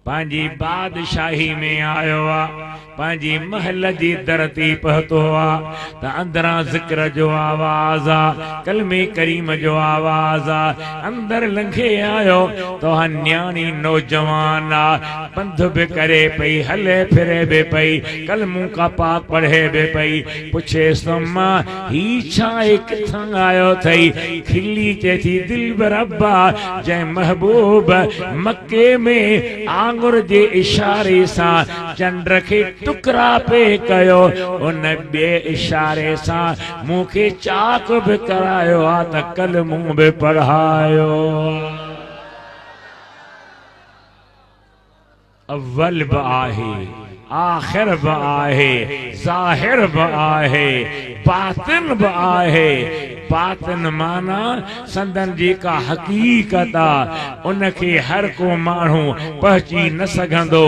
पंहिंजी बादशाही में आयो आहे पंहिंजी महल जी दर ते पहुतो आहे त अंदरां ज़िक्र जो आवाज़ आहे कलमे करीम जो आवाज़ आहे अंदर लंघे आयो तो न्याणी नौजवान आहे पंध भी करे पई हले फिरे भी पई कलमू का पाक पढ़े भी पई पुछे सम्मा ही छाए किथां आयो थई खिली चे थी दिल बरब्बा जै महबूब मक्के में आंगुर जे इशारे सां चंड खे टुकड़ा पे कयो उन बे इशारे सां मूंखे चाक भी करायो आ त कलमू भी पढ़ायो अव्वल बि आहे आखिर बि आहे ज़ाहिर बि आहे बातिन बि आहे बातिन माना संदन जी का हकीकत आहे उनखे हर को माण्हू पहुची न सघंदो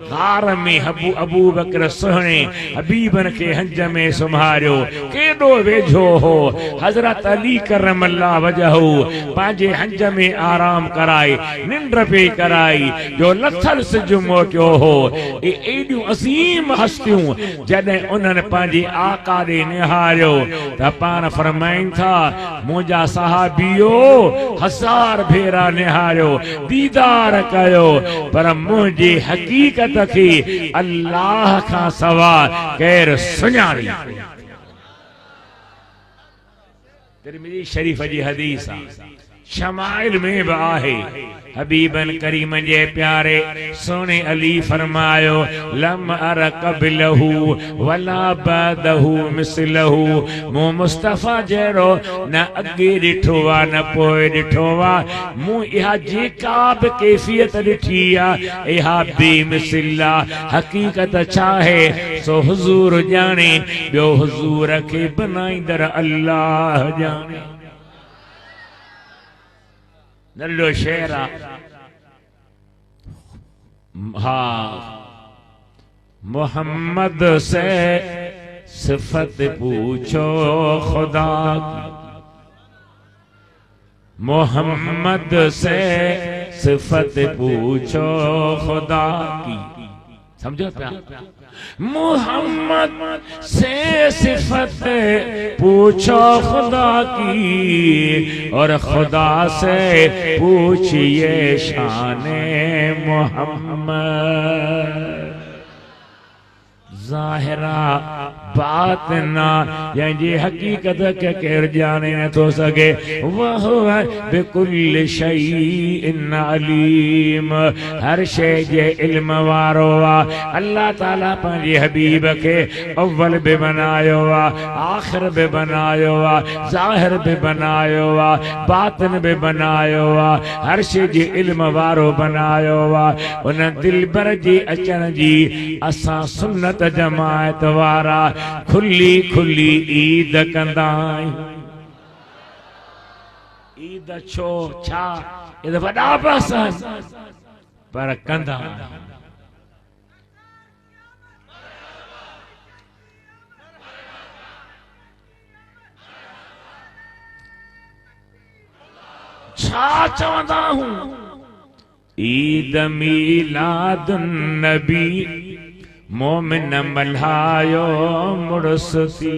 गार में अबू बकर सुहिणे हबीबन खे हंज में सुम्हारियो केॾो वेझो हो हज़रत अली करमल्ला वजहू पंहिंजे हंज में आराम कराए निंड पे कराई जो लथल सिज मोटियो हो एॾियूं असीम हस्तियूं जॾहिं उन्हनि पंहिंजे आका ॾे निहारियो त पाण फरमाइनि था मुंहिंजा सहाबियो 1000 भेरा निहारियो दीदार कयो पर मुंहिंजी हकीकत खे अल्लाह खां सवा केर सुञाणी तिरमिज़ी शरीफ जी हदीस आहे शमाइल में भी आहे। हबीबन करीम जे प्यारे सोने अली फरमायो लम अर कबलहू वला बदहू मिसलहू, मु मुस्तफा जहिड़ो न अॻे ॾिठो आ न पोइ ॾिठो आ। मूं इहा जेका बि कैफियत ॾिठी आ इहा बेमिसल आ। हक़ीक़त छा आहे सो हुज़ूर ॼाणे, ॿियो हुज़ूर खे बनाईंदड़ अल्लाह ॼाणे। नल्लो शेर आ। हाँ, मोहम्मद से सिफत पूछो खुदा की, मोहम्मद से सिफत पूछो खुदा की। समझो प्यार, मोहम्मद से सिफत पूछो खुदा की, और खुदा से पूछिए शाने मोहम्मद। ज़ाहिरा बातिना जंहिंजी हक़ीक़त खे केरु ॼाणे नथो सघे, वह बिकुल शैइन अलीम, हर शइ जे इल्म वारो आहे। अल्लाह ताला पंहिंजे हबीब खे अव्वल बि बनायो आहे, आख़िर बि बनायो आहे, ज़ाहिर बि बनायो आहे, बातिन बि बनायो आहे, हर शइ जे इल्म वारो बनायो आहे। उन दिलबर जे अचण जी असां सुन्नत जमायत वारा खुली खुली ईद कंदा आहियूं। ईद छो छा ईद वॾा बस पर कंदा आहियूं। छा चवंदा हूं ईद मीलादुन नबी, मोमिन मल्हायो मुड़ुस थी।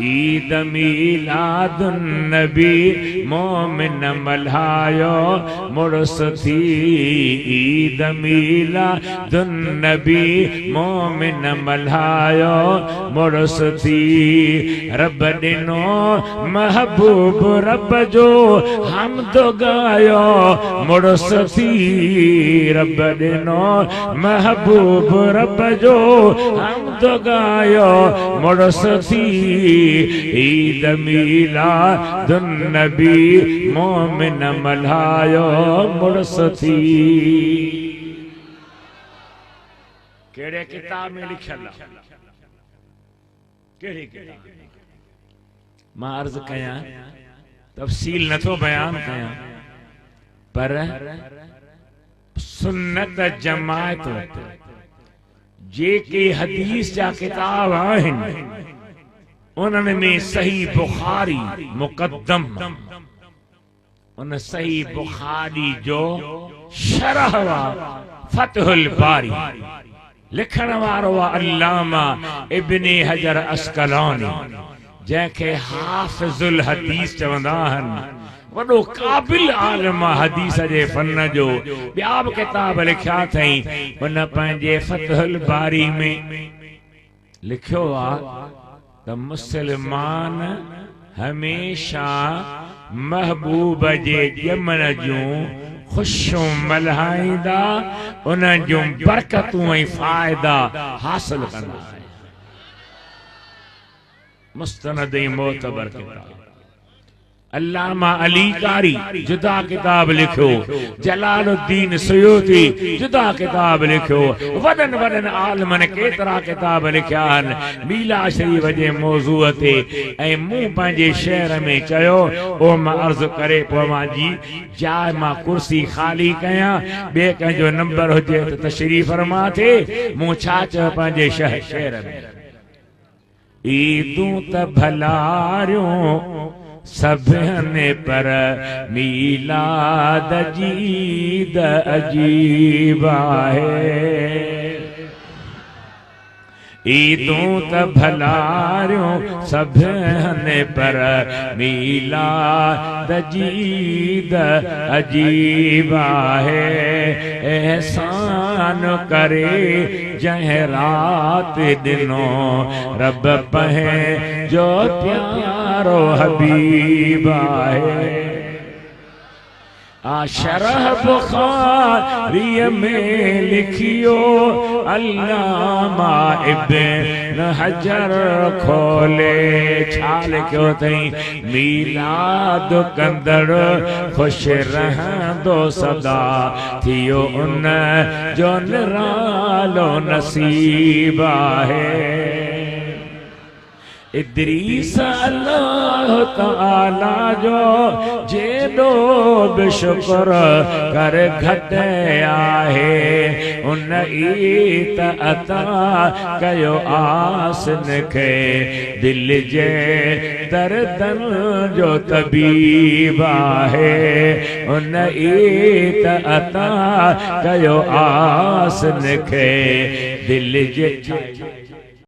ईद मीलादुन नबी, मोमिन मल्हायो मुड़ुस थी। ईद मीलादुन नबी, मोमिन मल्हायो मुड़ुस थी। रब ॾिनो महबूब रब जो हमद गायो मुड़ुस थी। रब ॾिनो महबूब रब जो हमद गायो मुड़ुस थी। ईद मीलादुन नबी, मोमिन मल्हायो मुड़ुस थी। केड़े किताब में लिखल आहे? केड़े किताब? मां अर्ज़ कयां, तफसील नथो बयान कयां, पर सुन्नत जमायत जेके हदीस जा किताब आहिनि उन्हनि में सही बुखारी मुक़द्दम, उन सही बुखारी जो शरह वा फतहुल बारी, लिखण वारो अल्लामा इब्ने हजर अस्कलानी, जंहिंखे हाफ़िज़ुल हदीस चवंदा आहिनि। वॾो क़ाबिल आलिम हदीस जे फन जो। ॿिया बि किताब लिखिया अथई। उन पंहिंजे फतहुल बारी में लिखियो आहे त मुस्लमान हमेशा महबूब जे ॼमण जूं खुशियूं मल्हाईंदा, उन जूं बरकतूं ऐं फ़ाइदा हासिल कंदा। मुस्तनद मोतबर किताब। अल्लामा अली कारी जुदा किताब लिखो, जलालुद्दीन सुयूती जुदा किताब लिखो, वडन वडन आलमन केतरा किताब लिखिया आहिनि मीला शरीफ जे मौज़ूअ ते। ऐं मूं पंहिंजे शहर में चयो ओ मां अर्ज़ करे पोइ मां जी जाइ मां कुर्सी ख़ाली कयां, ॿिए कंहिंजो नंबर हुजे त तशरीफ़ फरमा थे। मूं छा चयो पंहिंजे शहर में, ईदूं त भलारियूं सभने पर मीलाद जीद अजीब है। ईदूं त भलारियूं सभने पर मीलाद जीद अजीब आहे। एहसान करे जंहिं रात दिनो रब पहे जो प्यारो हबीब आहे। शरह बुखारी में लिखियो अल्लामा इब्न हजर खोले छा लिखियो अथई मीलाद कंदड़ खुश रहंदो सदा थियो उन जो निरालो नसीब आहे। इदरीस अल्लाह ताला जो जेॾो बि शुक्र कर घटि आहे। उन ई त अता कयो आसिन खे दिल जे दर्दन जो तबीब आहे। उन ई त अता कयो आसिन खे दिल जे